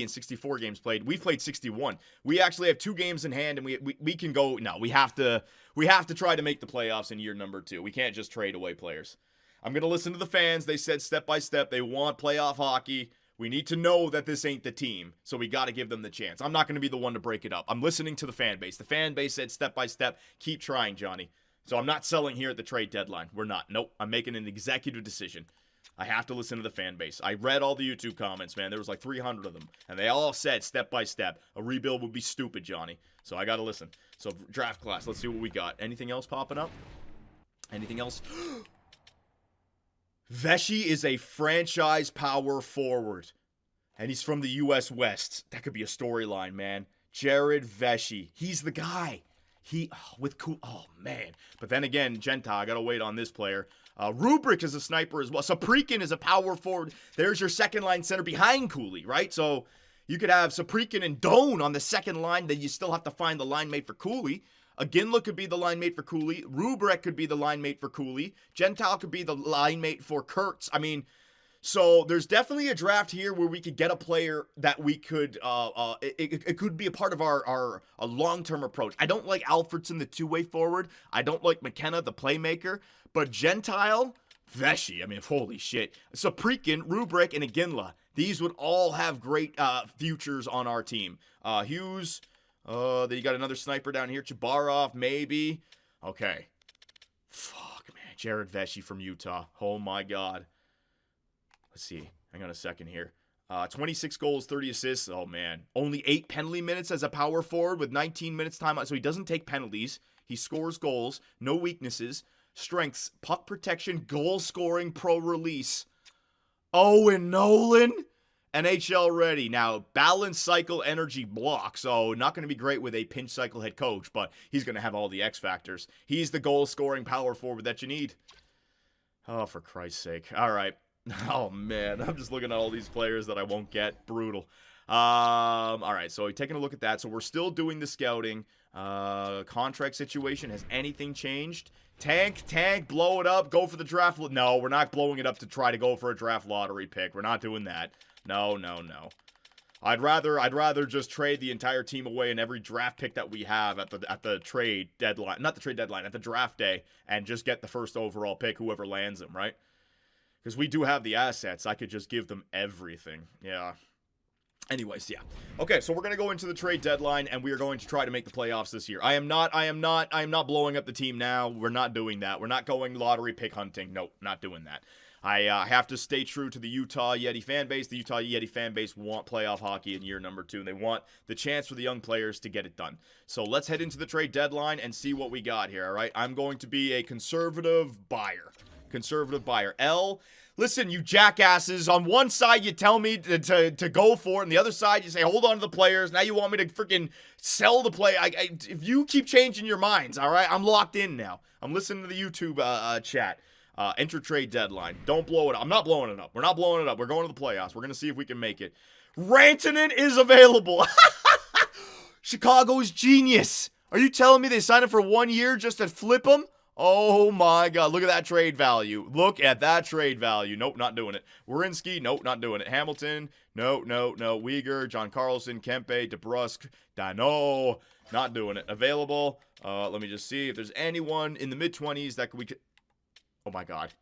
and 64 games played. We've played 61. We actually have 2 games in hand, and we can go. No, we have to try to make the playoffs in year number 2. We can't just trade away players. I'm gonna listen to the fans. They said step by step they want playoff hockey. We need to know that this ain't the team, so we got to give them the chance. I'm not going to be the one to break it up. I'm listening to the fan base. The fan base said step by step, keep trying, Johnny. So I'm not selling here at the trade deadline. We're not. Nope. I'm making an executive decision. I have to listen to the fan base. I read all the YouTube comments, man. There was like 300 of them, and they all said step by step, a rebuild would be stupid, Johnny. So I got to listen. So draft class, let's see what we got. Anything else popping up? Anything else? Vesey is a franchise power forward, and he's from the U.S. West. That could be a storyline, man. Jared Vesey. He's the guy. Oh, man. But then again, Genta, I got to wait on this player. Rubric is a sniper as well. Saprikin is a power forward. There's your second line center behind Cooley, right? So you could have Saprikin and Doan on the second line. Then you still have to find the line mate for Cooley. Aginla could be the line mate for Cooley. Rubric could be the line mate for Cooley. Gentile could be the line mate for Kurtz. I mean, so there's definitely a draft here where we could get a player that we could, it could be a part of our long-term approach. I don't like Alfredson, the two-way forward. I don't like McKenna, the playmaker. But Gentile, Vesey, I mean, holy shit. Saprikin, Rubric, and Aginla. These would all have great futures on our team. Hughes, then you got another sniper down here. Chabarov, maybe. Okay. Fuck, man. Jared Vesey from Utah. Oh, my God. Let's see. Hang on a second here. 26 goals, 30 assists. Oh, man. Only 8 penalty minutes as a power forward with 19 minutes time. So he doesn't take penalties. He scores goals. No weaknesses. Strengths. Puck protection. Goal scoring. Pro release. Owen Nolan. NHL ready. Now, balance cycle energy block. So not going to be great with a pinch cycle head coach. But he's going to have all the X factors. He's the goal scoring power forward that you need. Oh, for Christ's sake. All right. Oh, man. I'm just looking at all these players that I won't get. Brutal. All right. So taking a look at that. So we're still doing the scouting. Contract situation. Has anything changed? Tank, blow it up, go for the draft. No, we're not blowing it up to try to go for a draft lottery pick. We're not doing that. No. I'd rather just trade the entire team away and every draft pick that we have at the trade deadline, not the trade deadline, at the draft day, and just get the first overall pick, whoever lands them, right? Because we do have the assets. I could just give them everything. Yeah. Anyways, yeah. Okay, so we're going to go into the trade deadline, and we are going to try to make the playoffs this year. I am not blowing up the team now. We're not doing that. We're not going lottery pick hunting. Nope, not doing that. I have to stay true to the Utah Yeti fan base. The Utah Yeti fan base want playoff hockey in year number 2, and they want the chance for the young players to get it done. So let's head into the trade deadline and see what we got here, all right? I'm going to be a conservative buyer. Listen, you jackasses. On one side, you tell me to go for it. And the other side, you say, hold on to the players. Now you want me to freaking sell the play. If you keep changing your minds, all right? I'm locked in now. I'm listening to the YouTube chat. Enter trade deadline. Don't blow it up. I'm not blowing it up. We're not blowing it up. We're going to the playoffs. We're going to see if we can make it. Rantanen is available. Chicago is genius. Are you telling me they signed him for 1 year just to flip him? Oh my God, look at that trade value. Look at that trade value. Nope, not doing it. Werenski, nope, not doing it. Hamilton, no. Uyghur, John Carlson, Kempe, DeBrusque, Dano, not doing it. Available, let me just see if there's anyone in the mid-20s that we could... Oh my God.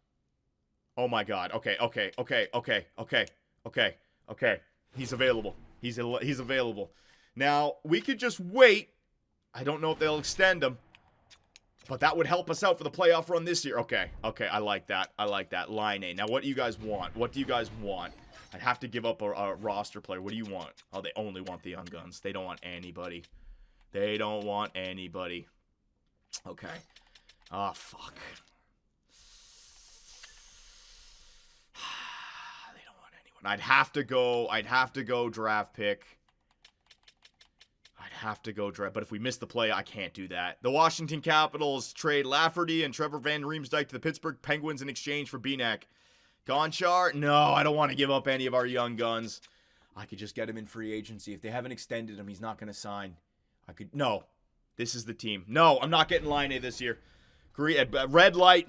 Okay. He's available. He's available. Now, we could just wait. I don't know if they'll extend him. But that would help us out for the playoff run this year. Okay, I like that. Laine. Now, what do you guys want? I'd have to give up a roster player. What do you want? Oh, they only want the young guns. They don't want anybody. Okay. Oh, fuck. They don't want anyone. I'd have to go draft pick. But if we miss the play, I can't do that. The Washington Capitals trade Lafferty and Trevor Van Riemsdyk to the Pittsburgh Penguins in exchange for Benak. Gonchar? No, I don't want to give up any of our young guns. I could just get him in free agency. If they haven't extended him, he's not going to sign. No. This is the team. No, I'm not getting Laine this year. Red light.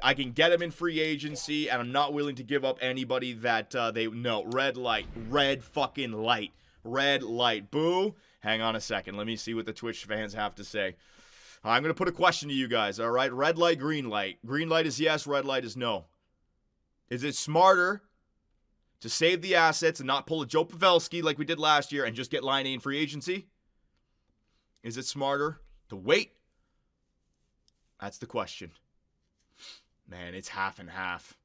I can get him in free agency, and I'm not willing to give up anybody that no. Red light. Red fucking light. Red light. Boo. Hang on a second. Let me see what the Twitch fans have to say. I'm going to put a question to you guys, all right? Red light, green light. Green light is yes, red light is no. Is it smarter to save the assets and not pull a Joe Pavelski like we did last year and just get Laine in free agency? Is it smarter to wait? That's the question. Man, it's half and half.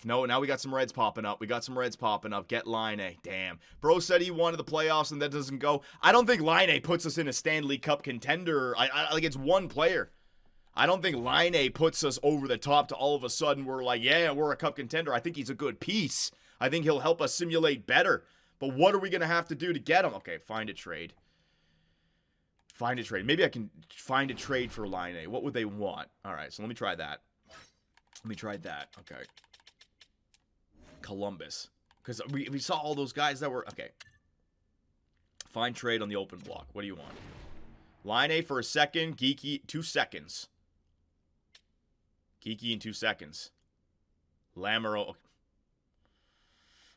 No, now we got some Reds popping up. Get Laine. Damn. Bro said he wanted the playoffs and that doesn't go. I don't think Laine puts us in a Stanley Cup contender. Like, it's one player. I don't think Laine puts us over the top to all of a sudden we're like, yeah, we're a cup contender. I think he's a good piece. I think he'll help us simulate better. But what are we going to have to do to get him? Okay, find a trade. Maybe I can find a trade for Laine. What would they want? All right, so let me try that. Okay. Columbus. Because we saw all those guys that were... Okay. Find trade on the open block. What do you want? Laine for a second. Geeky, 2 seconds. Geeky in 2 seconds. Lamoureux.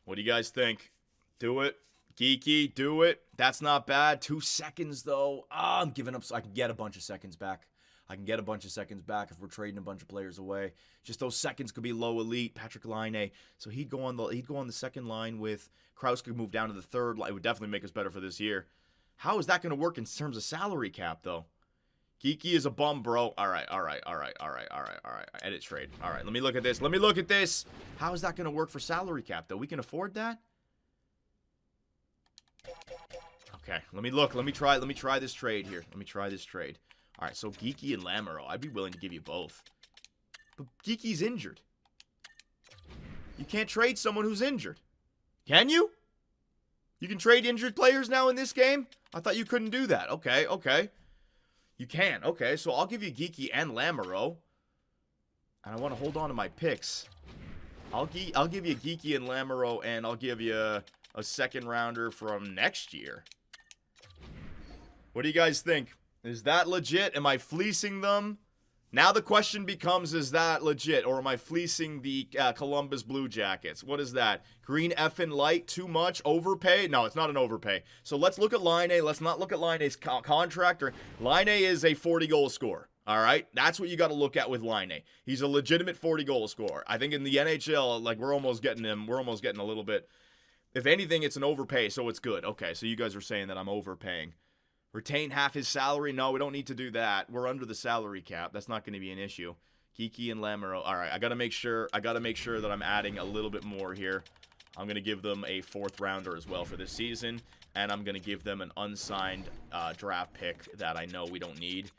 What do you guys think? Do it. Geeky, do it. That's not bad. 2 seconds, though. I'm giving up so I can get a bunch of seconds back. If we're trading a bunch of players away. Just those seconds could be low elite. Patrick Laine. So he'd go on the second line with Krause could move down to the third line. It would definitely make us better for this year. How is that going to work in terms of salary cap, though? Geeky is a bum, bro. All right. Edit trade. All right, let me look at this. How is that going to work for salary cap, though? We can afford that? Okay, let me try this trade here. All right, so Geeky and Lamoureux, I'd be willing to give you both. But Geeky's injured. You can't trade someone who's injured. Can you? You can trade injured players now in this game? I thought you couldn't do that. Okay. You can. Okay, so I'll give you Geeky and Lamoureux. And I want to hold on to my picks. I'll give you Geeky and Lamoureux, and I'll give you a a second rounder from next year. What do you guys think? Is that legit? Am I fleecing them? Now the question becomes, is that legit? Or am I fleecing the Columbus Blue Jackets? What is that? Green effing light? Too much? Overpay? No, it's not an overpay. So let's look at Laine. Let's not look at Laine's contract. Laine is a 40-goal scorer. All right? That's what you got to look at with Laine. He's a legitimate 40-goal scorer. I think in the NHL, like, we're almost getting him. We're almost getting a little bit. If anything, it's an overpay, so it's good. Okay, so you guys are saying that I'm overpaying. Retain half his salary? No, we don't need to do that. We're under the salary cap. That's not going to be an issue. Kiki and Lamoureux. All right, I got to make sure that I'm adding a little bit more here. I'm going to give them a 4th rounder as well for this season, and I'm going to give them an unsigned draft pick that I know we don't need.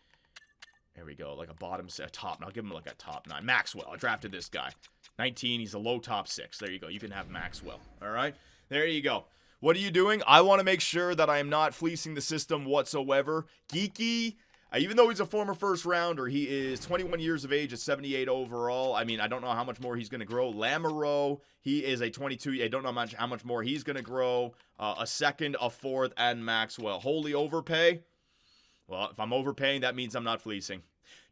There we go, like a bottom set, top. I'll give him like a top 9. Maxwell. I drafted this guy. 19. He's a low top 6. There you go. You can have Maxwell. All right, there you go. What are you doing? I want to make sure that I am not fleecing the system whatsoever. Geeky, even though he's a former first rounder, he is 21 years of age at 78 overall. I mean, I don't know how much more he's going to grow. Lamoureux, he is a 22. I don't know how much more he's going to grow. A 2nd, a 4th, and Maxwell. Holy overpay? Well, if I'm overpaying, that means I'm not fleecing.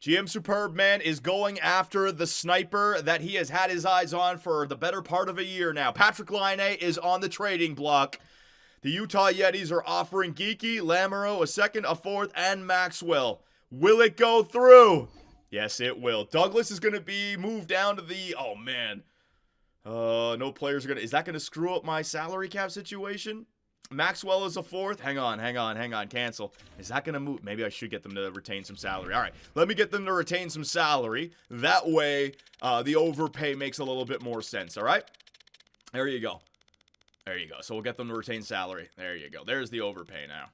GM Superb Man is going after the sniper that he has had his eyes on for the better part of a year now. Patrick Laine is on the trading block. The Utah Yetis are offering Geeky, Lamoureux, a 2nd, a 4th, and Maxwell. Will it go through? Yes, it will. Douglas is going to be moved down to the... Oh, man. No players are going to... Is that going to screw up my salary cap situation? Maxwell is a 4th. Hang on. Cancel. Is that going to move? Maybe I should get them to retain some salary. All right. Let me get them to retain some salary. That way, the overpay makes a little bit more sense. All right? There you go. So we'll get them to retain salary. There you go. There's the overpay now.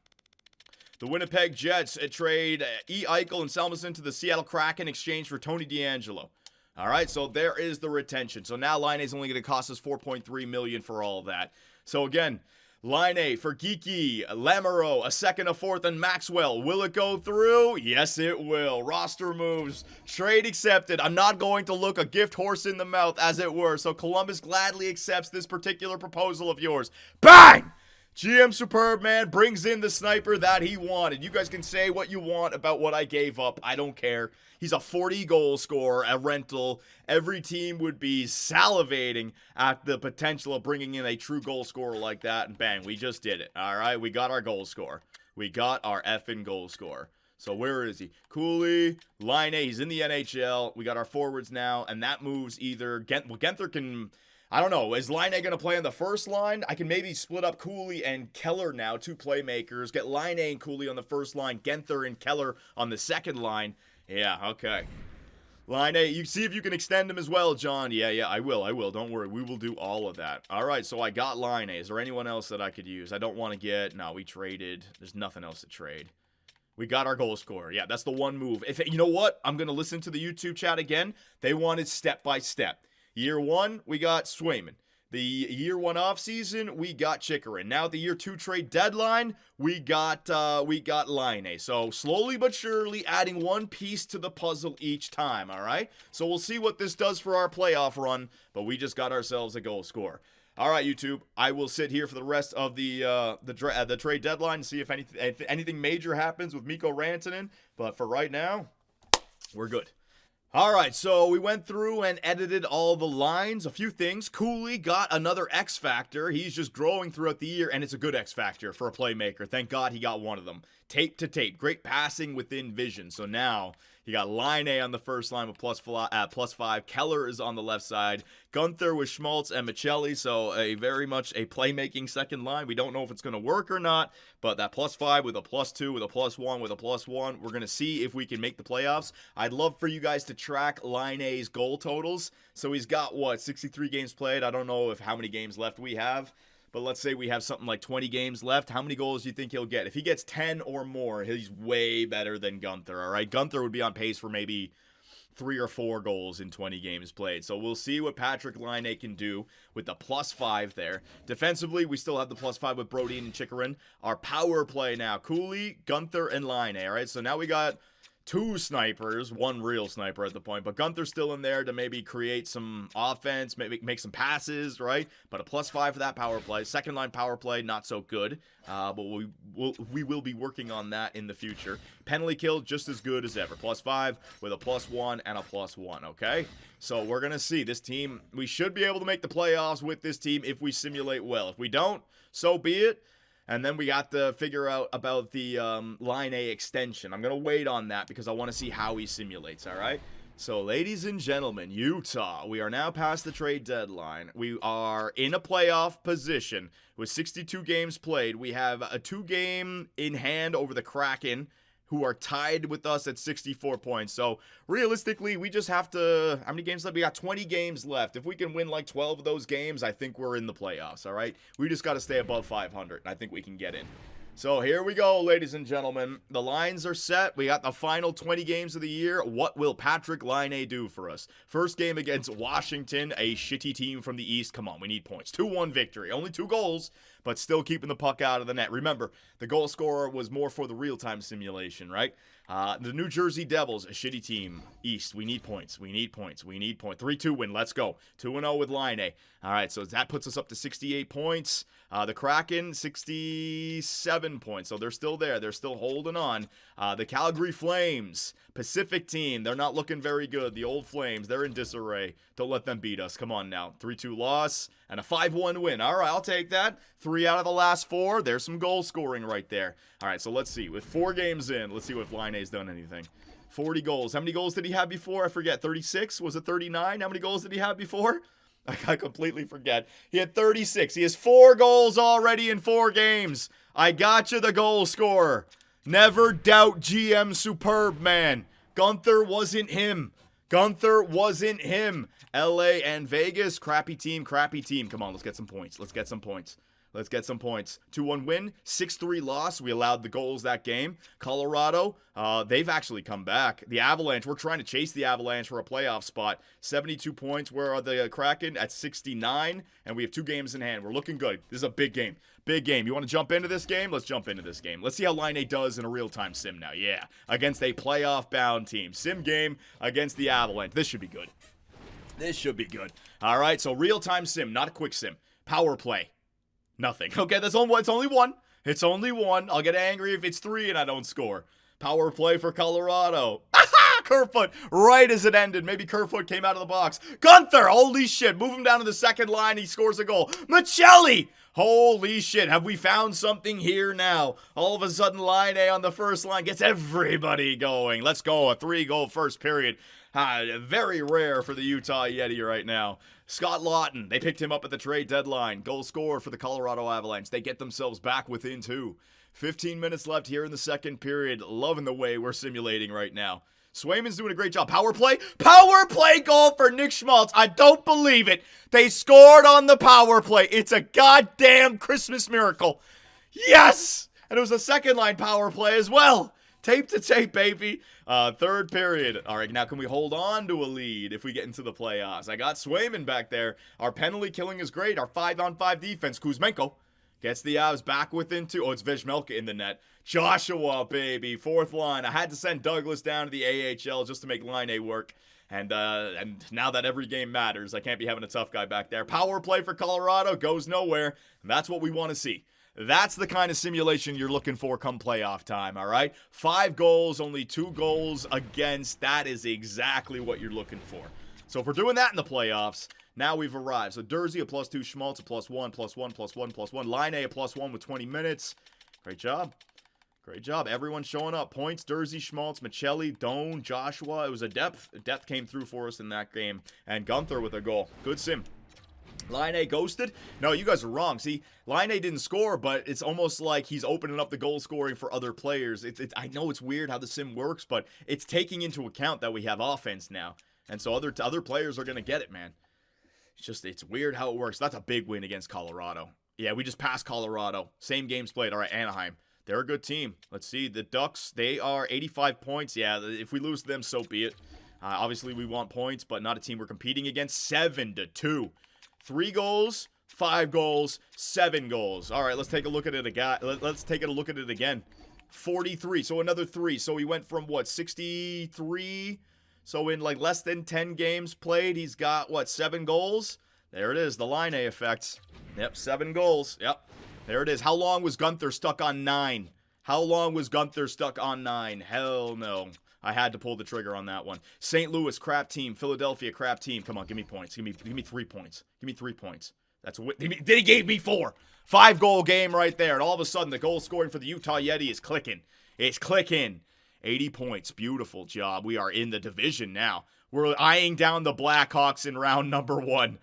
The Winnipeg Jets trade E. Eichel and Selmason to the Seattle Kraken in exchange for Tony DeAngelo. All right, so there is the retention. So now Laine is only going to cost us $4.3 million for all of that. So again, Laine for Geeky, Lamoureux, a 2nd, a 4th, and Maxwell. Will it go through? Yes, it will. Roster moves. Trade accepted. I'm not going to look a gift horse in the mouth, as it were. So Columbus gladly accepts this particular proposal of yours. Bang! GM Superb Man brings in the sniper that he wanted. You guys can say what you want about what I gave up. I don't care. He's a 40-goal scorer, a rental. Every team would be salivating at the potential of bringing in a true goal scorer like that. And bang, we just did it. All right, we got our goal scorer. We got our effing goal scorer. So where is he? Cooley, Laine, he's in the NHL. We got our forwards now, and that moves either... Genther can... I don't know. Is Laine going to play on the first line? I can maybe split up Cooley and Keller now, 2 playmakers. Get Laine and Cooley on the first line, Genther and Keller on the second line. Yeah, okay. Laine, you see if you can extend him as well, John. Yeah, I will. Don't worry. We will do all of that. All right, so I got Laine. Is there anyone else that I could use? I don't want to get... No, we traded. There's nothing else to trade. We got our goal scorer. Yeah, that's the one move. You know what? I'm going to listen to the YouTube chat again. They wanted step by step. Year 1, we got Swayman. The year 1 offseason, we got Chikrin. Now at the year 2 trade deadline, we got Laine. So slowly but surely adding one piece to the puzzle each time, all right? So we'll see what this does for our playoff run, but we just got ourselves a goal scorer. All right, YouTube, I will sit here for the rest of the trade deadline and see if anything major happens with Mikko Rantanen, but for right now, we're good. All right, so we went through and edited all the lines. A few things. Cooley got another X Factor. He's just growing throughout the year, and it's a good X Factor for a playmaker. Thank God he got one of them. Tape to tape. Great passing within vision. So now you got Laine on the first line with +5. Keller is on the left side. Gunther with Schmaltz and Michelli. So very much a playmaking second line. We don't know if it's going to work or not, but that +5 with a +2 with a +1 with a +1. We're going to see if we can make the playoffs. I'd love for you guys to track Laine's goal totals. So he's got, 63 games played? I don't know how many games left we have. But let's say we have something like 20 games left. How many goals do you think he'll get? If he gets 10 or more, he's way better than Gunther, all right? Gunther would be on pace for maybe 3 or 4 goals in 20 games played. So we'll see what Patrick Laine can do with the +5 there. Defensively, we still have the +5 with Brody and Chikrin. Our power play now, Cooley, Gunther, and Laine, all right? So now we got 2 snipers, 1 real sniper at the point, but Gunther's still in there to maybe create some offense, maybe make some passes, right? But a +5 for that power play. Second line power play, not so good, but we will be working on that in the future. Penalty kill, just as good as ever. +5 with a +1 and a +1, okay? So we're going to see this team. We should be able to make the playoffs with this team if we simulate well. If we don't, so be it. And then we got to figure out about the Line A extension. I'm going to wait on that because I want to see how he simulates, all right? So, ladies and gentlemen, Utah, we are now past the trade deadline. We are in a playoff position with 62 games played. We have a 2-game in hand over the Kraken, who are tied with us at 64 points. So, realistically, we just have to... How many games left? We got 20 games left. If we can win like 12 of those games, I think we're in the playoffs, all right? We just got to stay above 500, and I think we can get in. So, here we go, ladies and gentlemen. The lines are set. We got the final 20 games of the year. What will Patrick Laine do for us? First game against Washington, a shitty team from the East. Come on, we need points. 2-1 victory. Only 2 goals, but still keeping the puck out of the net. Remember, the goal scorer was more for the real-time simulation, right? The New Jersey Devils, a shitty team. East, we need points. We need points. We need points. 3-2 win. Let's go. 2-0 with Laine. All right, so that puts us up to 68 points. The Kraken, 67 points. So they're still there. They're still holding on. The Calgary Flames, Pacific team. They're not looking very good. The old Flames, they're in disarray. Don't let them beat us. Come on now. 3-2 loss and a 5-1 win. All right, I'll take that. 3 out of the last 4. There's some goal scoring right there. All right, so let's see. With 4 games in, let's see if Laine's done anything. 40 goals. How many goals did he have before? I forget. 36? Was it 39? How many goals did he have before? I completely forget. He had 36. He has 4 goals already in 4 games. I got you, the goal scorer. Never doubt GM Superb, man. Gunther wasn't him. Gunther wasn't him. LA and Vegas, crappy team, crappy team. Come on, let's get some points. Let's get some points. Let's get some points. 2-1 win, 6-3 loss. We allowed the goals that game. Colorado, they've actually come back. The Avalanche, we're trying to chase the Avalanche for a playoff spot. 72 points. Where are the Kraken? At 69, and we have 2 games in hand. We're looking good. This is a big game. Big game. You want to jump into this game? Let's jump into this game. Let's see how Laine does in a real-time sim now. Yeah, against a playoff-bound team. Sim game against the Avalanche. This should be good. This should be good. All right, so real-time sim, not a quick sim. Power play. Nothing. Okay, it's only 1. It's only 1. I'll get angry if it's 3 and I don't score. Power play for Colorado. Kerfoot, right as it ended. Maybe Kerfoot came out of the box. Gunther, holy shit. Move him down to the second line. He scores a goal. Michelli, holy shit. Have we found something here now? All of a sudden, Laine on the first line gets everybody going. Let's go. A 3-goal first period. Very rare for the Utah Yeti right now. Scott Lawton, they picked him up at the trade deadline. Goal scorer for the Colorado Avalanche. They get themselves back within 2. 15 minutes left here in the second period. Loving the way we're simulating right now. Swayman's doing a great job. Power play goal for Nick Schmaltz. I don't believe it. They scored on the power play. It's a goddamn Christmas miracle. Yes! And it was a second line power play as well. Tape to tape, baby. Third period. All right, now can we hold on to a lead if we get into the playoffs? I got Swayman back there. Our penalty killing is great. Our 5-on-5 defense. Kuzmenko gets the Avs back within 2. Oh, it's Vejmelka in the net. Joshua, baby. 4th line. I had to send Douglas down to the AHL just to make Laine work. And now that every game matters, I can't be having a tough guy back there. Power play for Colorado goes nowhere. And that's what we want to see. That's the kind of simulation you're looking for come playoff time, all right? 5 goals, only 2 goals against. That is exactly what you're looking for. So if we're doing that in the playoffs, now we've arrived. So Dursey a +2, Schmaltz a +1, +1, +1, +1. Laine a +1 with 20 minutes. Great job. Great job. Everyone showing up. Points, Dursey, Schmaltz, Michelli, Doan, Joshua. It was a depth. Depth came through for us in that game. And Gunther with a goal. Good sim. Laine ghosted? No, you guys are wrong. See, Laine didn't score, but it's almost like he's opening up the goal scoring for other players. I know it's weird how the sim works, but it's taking into account that we have offense now. And so other players are going to get it, man. It's weird how it works. That's a big win against Colorado. Yeah, we just passed Colorado. Same games played. All right, Anaheim. They're a good team. Let's see. The Ducks, they are 85 points. Yeah, if we lose to them, so be it. Obviously, we want points, but not a team we're competing against. 7-2. 3 goals, 5 goals, 7 goals. All right, let's take a look at it again. Let's take a look at it again. 43. So another 3. So he went from, 63? So in, less than 10 games played, he's got, 7 goals? There it is, the Laine effect. Yep, 7 goals. Yep, there it is. How long was Gunther stuck on 9? How long was Gunther stuck on 9? Hell no. I had to pull the trigger on that one. St. Louis, crap team. Philadelphia, crap team. Come on, give me points. Give me 3 points. Give me 3 points. That's what he gave me 4. 5-goal game right there. And all of a sudden, the goal scoring for the Utah Yeti is clicking. It's clicking. 80 points. Beautiful job. We are in the division now. We're eyeing down the Blackhawks in round number 1.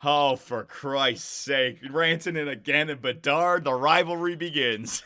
Oh, for Christ's sake. Rantanen again and Bedard. The rivalry begins.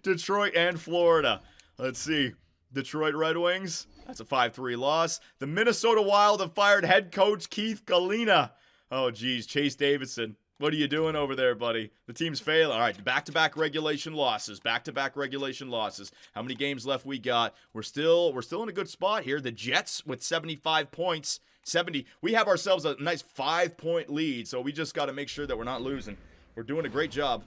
Detroit and Florida. Let's see. Detroit Red Wings. That's a 5-3 loss. The Minnesota Wild have fired head coach Keith Galina. Oh, geez. Chase Davidson. What are you doing over there, buddy? The team's failing. All right, back-to-back regulation losses. Back-to-back regulation losses. How many games left we got? We're still in a good spot here. The Jets with 75 points. 70. We have ourselves a nice 5-point lead, so we just got to make sure that we're not losing. We're doing a great job.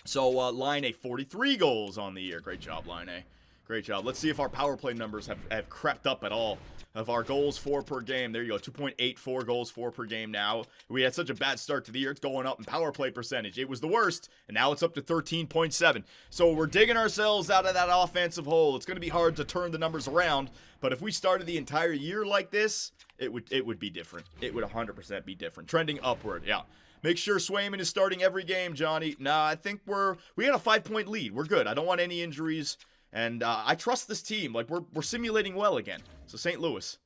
So, Laine, 43 goals on the year. Great job, Laine. Great job. Let's see if our power play numbers have crept up at all. Of our goals for per game. There you go. 2.84 goals for per game now. We had such a bad start to the year. It's going up in power play percentage. It was the worst, and now it's up to 13.7. So we're digging ourselves out of that offensive hole. It's going to be hard to turn the numbers around, but if we started the entire year like this, it would be different. It would 100% be different. Trending upward, yeah. Make sure Swayman is starting every game, Johnny. Nah, I think we had a 5-point lead. We're good. I don't want any injuries. And I trust this team. Like, we're simulating well again. So, St. Louis,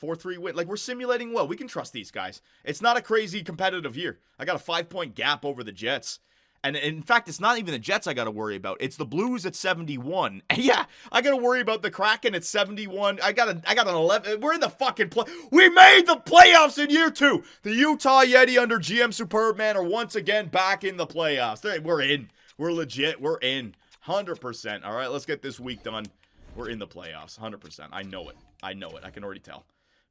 4-3 win. Like, we're simulating well. We can trust these guys. It's not a crazy competitive year. I got a 5-point gap over the Jets. And in fact, it's not even the Jets I got to worry about. It's the Blues at 71. And yeah, I got to worry about the Kraken at 71. I got an 11. We're in the fucking play. We made the playoffs in year 2. The Utah Yeti under GM Superbman are once again back in the playoffs. We're in. We're legit. We're in. 100%. All right, let's get this week done. We're in the playoffs. 100%. I know it. I can already tell.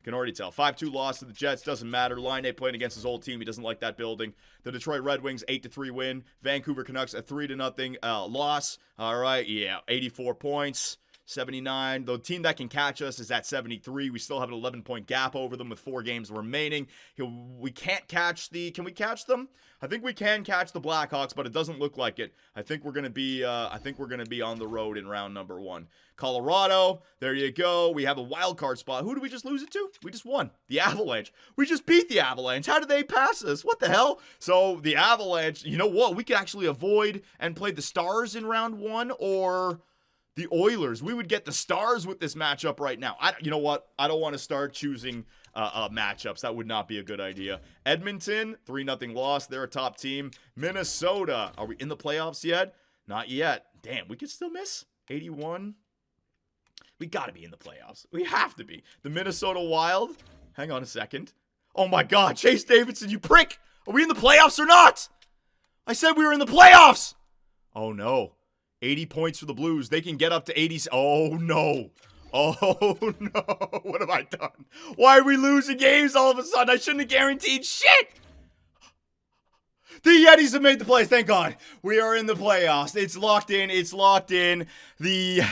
5-2 loss to the Jets. Doesn't matter. Laine playing against his old team. He doesn't like that building. The Detroit Red Wings, 8-3 win. Vancouver Canucks, a 3-0 loss. All right, yeah. 84 points. 79. The team that can catch us is at 73. We still have an 11-point gap over them with 4 games remaining. We can't catch can we catch them? I think we can catch the Blackhawks, but it doesn't look like it. I think we're going to be on the road in round number 1. Colorado, there you go. We have a wild card spot. Who did we just lose it to? We just won. The Avalanche. We just beat the Avalanche. How did they pass us? What the hell? So the Avalanche, you know what? We could actually avoid and play the Stars in round 1 or the Oilers. We would get the Stars with this matchup right now. You know what? I don't want to start choosing matchups. That would not be a good idea. Edmonton, 3-0 loss. They're a top team. Minnesota. Are we in the playoffs yet? Not yet. Damn, we could still miss. 81. We got to be in the playoffs. We have to be. The Minnesota Wild. Hang on a second. Oh my God, Chase Davidson, you prick. Are we in the playoffs or not? I said we were in the playoffs. Oh no. 80 points for the Blues. They can get up to 80. Oh no. Oh no. What have I done? Why are we losing games all of a sudden? I shouldn't have guaranteed shit. The Yetis have made the plays. Thank God. We are in the playoffs. It's locked in. The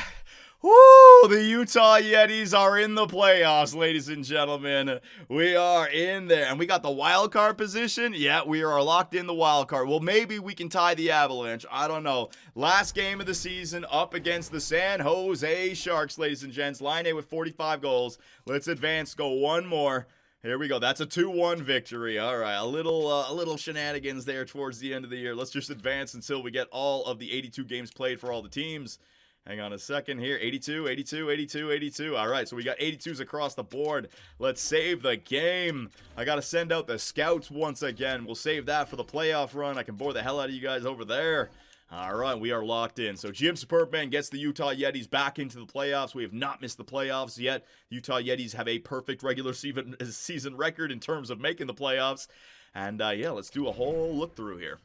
Utah Yetis are in the playoffs, ladies and gentlemen. We are in there. And we got the wild card position. Yeah, we are locked in the wild card. Well, maybe we can tie the Avalanche. I don't know. Last game of the season up against the San Jose Sharks, ladies and gents. Laine with 45 goals. Let's advance. Go one more. Here we go. That's a 2-1 victory. All right, a little shenanigans there towards the end of the year. Let's just advance until we get all of the 82 games played for all the teams. Hang on a second here. 82, 82, 82, 82. All right, so we got 82s across the board. Let's save the game. I got to send out the scouts once again. We'll save that for the playoff run. I can bore the hell out of you guys over there. All right, we are locked in. So GM Superbman gets the Utah Yetis back into the playoffs. We have not missed the playoffs yet. The Utah Yetis have a perfect regular season record in terms of making the playoffs. And yeah, let's do a whole look through here.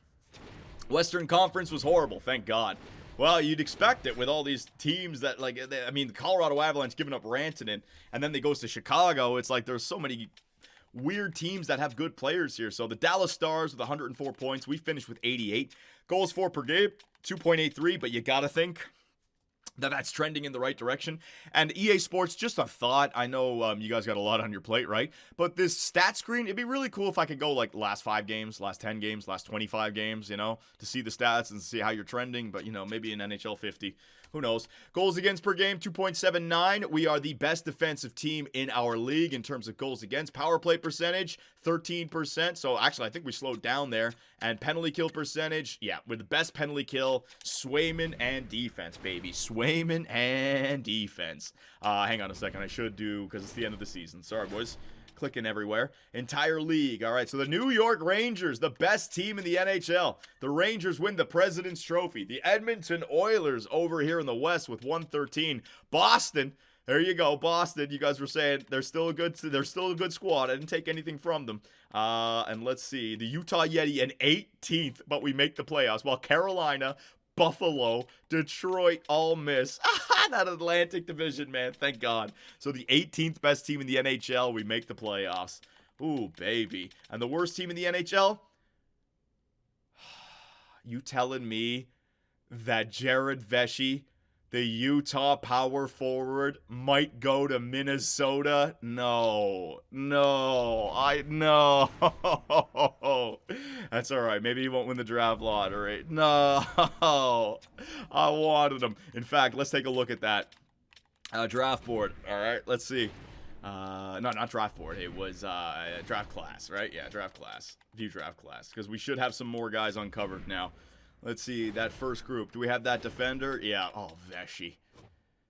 Western Conference was horrible, thank God. Well, you'd expect it with all these teams that, the Colorado Avalanche giving up Rantanen, and then they goes to Chicago. It's like there's so many weird teams that have good players here. So the Dallas Stars with 104 points. We finished with 88. Goals for per game, 2.83, but you got to think that's trending in the right direction. And EA Sports, just a thought. I know you guys got a lot on your plate, right? But this stat screen, it'd be really cool if I could go like last 5 games, last 10 games, last 25 games, to see the stats and see how you're trending. But, maybe in NHL 50. Who knows? Goals against per game, 2.79. We are the best defensive team in our league in terms of goals against. Power play percentage, 13%. So actually, I think we slowed down there. And penalty kill percentage, yeah, we're the best penalty kill. Swayman and defense, baby. Swayman and defense. Hang on a second. I should do, because it's the end of the season. Sorry, boys. Clicking everywhere. Entire league. All right, so the New York Rangers, the best team in the NHL. The Rangers win the President's Trophy. The Edmonton Oilers over here in the West with 113. Boston, there you go, Boston. You guys were saying they're still a good squad. I didn't take anything from them. And let's see, the Utah Yeti in 18th, but we make the playoffs. While Carolina, Buffalo, Detroit all miss. That Atlantic Division, man. Thank God. So the 18th best team in the NHL, we make the playoffs. Ooh, baby. And the worst team in the NHL? You telling me that Jared Vesey, the Utah power forward, might go to Minnesota? No. That's all right. Maybe he won't win the draft lottery. No. I wanted him. In fact, let's take a look at that draft board. All right, let's see. No, not draft board. It was draft class, right? Yeah, draft class. View draft class. Because we should have some more guys uncovered now. Let's see, that first group. Do we have that defender? Yeah. Oh, Vesey.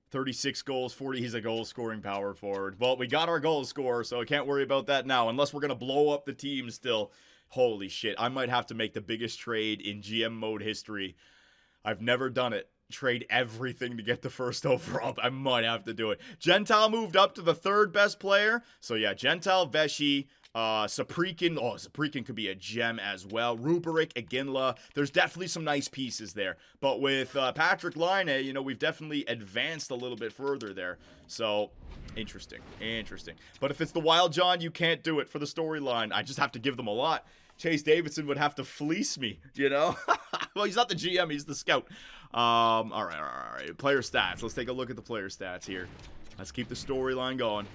36 goals, 40. He's a goal-scoring power forward. Well, we got our goal scorer, so I can't worry about that now. Unless we're going to blow up the team still. Holy shit. I might have to make the biggest trade in GM mode history. I've never done it. Trade everything to get the first overall. I might have to do it. Gentile moved up to the 3rd best player. So, yeah, Gentile, Vesey, Saprikin. Oh, Saprikin could be a gem as well. Ruberik, Iginla. There's definitely some nice pieces there. But with Patrick Laine, we've definitely advanced a little bit further there. So, interesting. But if it's the Wild John, you can't do it for the storyline. I just have to give them a lot. Chase Davidson would have to fleece me, Well, he's not the GM, he's the scout. All right. Player stats. Let's take a look at the player stats here. Let's keep the storyline going.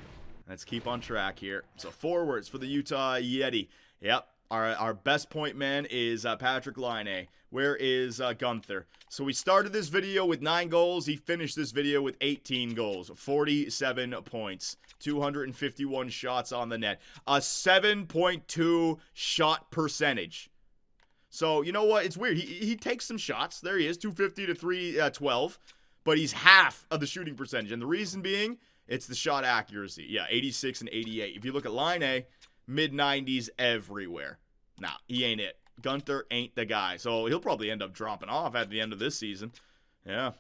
Let's keep on track here. So forwards for the Utah Yeti. Yep. Our best point man is Patrick Laine. Where is Gunther? So we started this video with 9 goals. He finished this video with 18 goals. 47 points. 251 shots on the net. A 7.2 shot percentage. So, you know what? It's weird. He takes some shots. There he is. 250 to 312. But he's half of the shooting percentage. And the reason being, it's the shot accuracy. Yeah, 86 and 88. If you look at Laine, mid-90s everywhere. Nah, he ain't it. Gunther ain't the guy. So he'll probably end up dropping off at the end of this season. Yeah.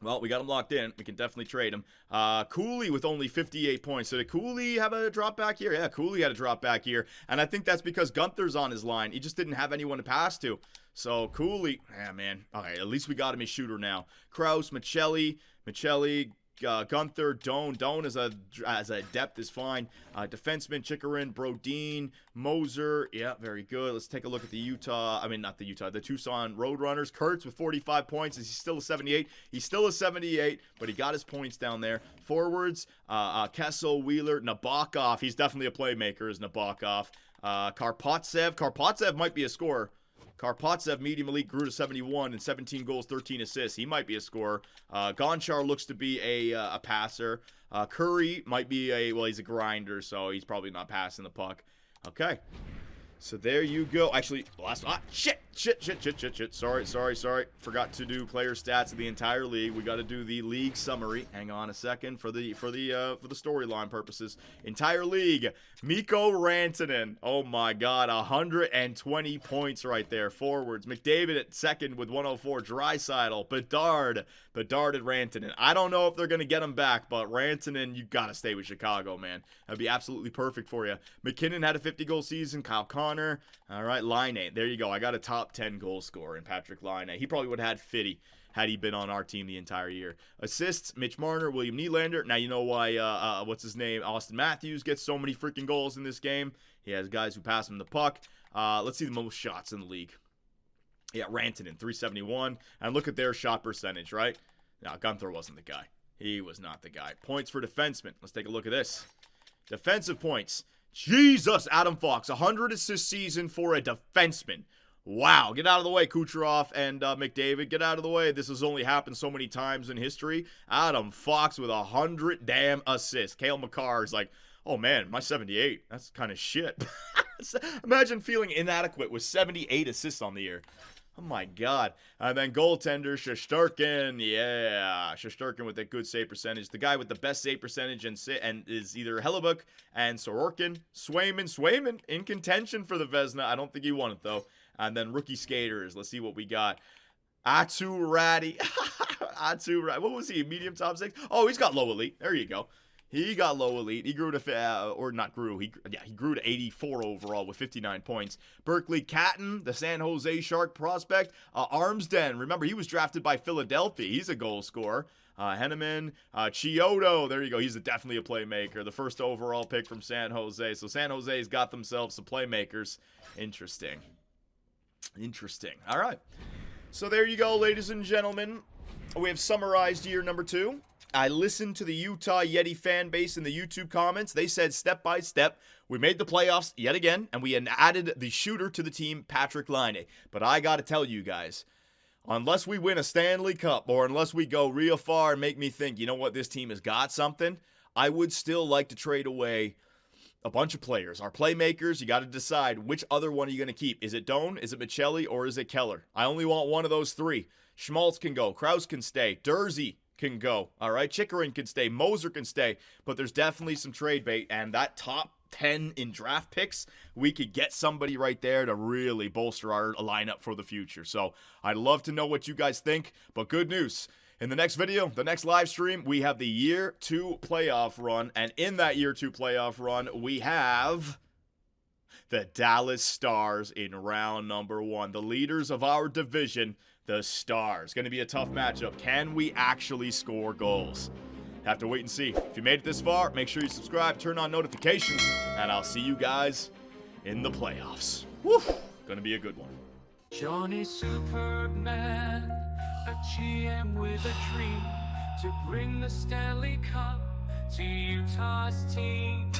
Well, we got him locked in. We can definitely trade him. Cooley with only 58 points. So did Cooley have a drop back here? Yeah, Cooley had a drop back here. And I think that's because Gunther's on his line. He just didn't have anyone to pass to. So Cooley, man. All right, at least we got him a shooter now. Kraus, Michelli, Gunther, Doan as a depth is fine. Defenseman, Chikarin, Brodin, Moser. Yeah, very good. Let's take a look at the the Tucson Roadrunners. Kurtz with 45 points. Is he still a 78? He's still a 78, but he got his points down there. Forwards, Kessel, Wheeler, Nabokov. He's definitely a playmaker, is Nabokov. Karpatsev. Karpatsev might be a scorer. Karpatsev, medium elite, grew to 71 and 17 goals, 13 assists. He might be a scorer. Gonchar looks to be a passer. Curry might be he's a grinder, so he's probably not passing the puck. Okay. So there you go. Actually, shit. Sorry. Forgot to do player stats of the entire league. We got to do the league summary. Hang on a second for the storyline purposes. Entire league. Mikko Rantanen. Oh my God, 120 points right there. Forwards. McDavid at second with 104. Draisaitl. Bedard and Rantanen. I don't know if they're gonna get him back, but Rantanen, you gotta stay with Chicago, man. That'd be absolutely perfect for you. McKinnon had a 50-goal season. Kyle Connor. All right, Laine. There you go. I got a top 10 goal scorer in Patrick Laine. He probably would have had 50 had he been on our team the entire year. Assists, Mitch Marner, William Nylander. Now you know why, Austin Matthews gets so many freaking goals in this game. He has guys who pass him the puck. Let's see the most shots in the league. Yeah, Rantanen, 371. And look at their shot percentage, right? No, Gunther wasn't the guy. He was not the guy. Points for defensemen. Let's take a look at this. Defensive points. Jesus, Adam Fox, 100 assist season for a defenseman. Wow, get out of the way, Kucherov and McDavid. Get out of the way. This has only happened so many times in history. Adam Fox with 100 damn assists. Cale Makar is like, oh man, my 78. That's kind of shit. Imagine feeling inadequate with 78 assists on the year. Oh my God. And then goaltender, Shesterkin. Yeah, Shesterkin with a good save percentage. The guy with the best save percentage and is either Hellebuck and Sorokin. Swayman in contention for the Vezina. I don't think he won it though. And then rookie skaters. Let's see what we got. Atu Ratty. What was he? Medium top 6? Oh, he's got low elite. There you go. He got low elite. He grew to, or not grew. He grew to 84 overall with 59 points. Berkeley Catton, the San Jose Shark prospect. Armsden. Remember, he was drafted by Philadelphia. He's a goal scorer. Henneman, Chiodo. There you go. He's definitely a playmaker. The first overall pick from San Jose. So San Jose's got themselves some playmakers. Interesting. All right. So there you go, ladies and gentlemen. We have summarized year number 2. I listened to the Utah Yeti fan base in the YouTube comments. They said step by step, we made the playoffs yet again, and we added the shooter to the team, Patrick Laine. But I got to tell you guys, unless we win a Stanley Cup or unless we go real far and make me think, you know what, this team has got something, I would still like to trade away a bunch of players. Our playmakers, you got to decide which other one are you going to keep. Is it Doan, is it Michelli, or is it Keller? I only want one of those 3. Schmaltz can go. Krause can stay. Dursey can go. All right, Chickering can stay. Moser can stay. But there's definitely some trade bait. And that top 10 in draft picks, we could get somebody right there to really bolster our lineup for the future. So I'd love to know what you guys think. But good news. In the next video, the next live stream, we have the Year 2 playoff run. And in that Year 2 playoff run, we have the Dallas Stars in round number 1. The leaders of our division, the Stars. Going to be a tough matchup. Can we actually score goals? Have to wait and see. If you made it this far, make sure you subscribe, turn on notifications, and I'll see you guys in the playoffs. Woo! Going to be a good one. Johnny Superman, a GM with a dream to bring the Stanley Cup to Utah's team.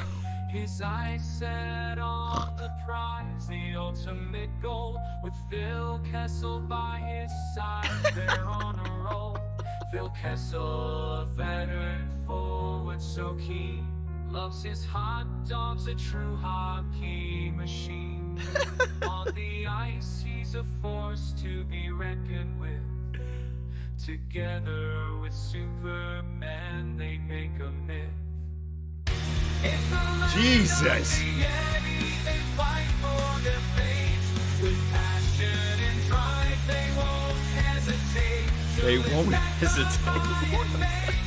His eyes set on the prize, the ultimate goal, with Phil Kessel by his side. They're on a roll. Phil Kessel, a veteran forward, so keen. Loves his hot dogs, a true hockey machine. On the ice, he's a force to be reckoned with. Together with Superman, they make a myth. Jesus! They fight for their faith with passion and drive. They won't hesitate. They won't hesitate.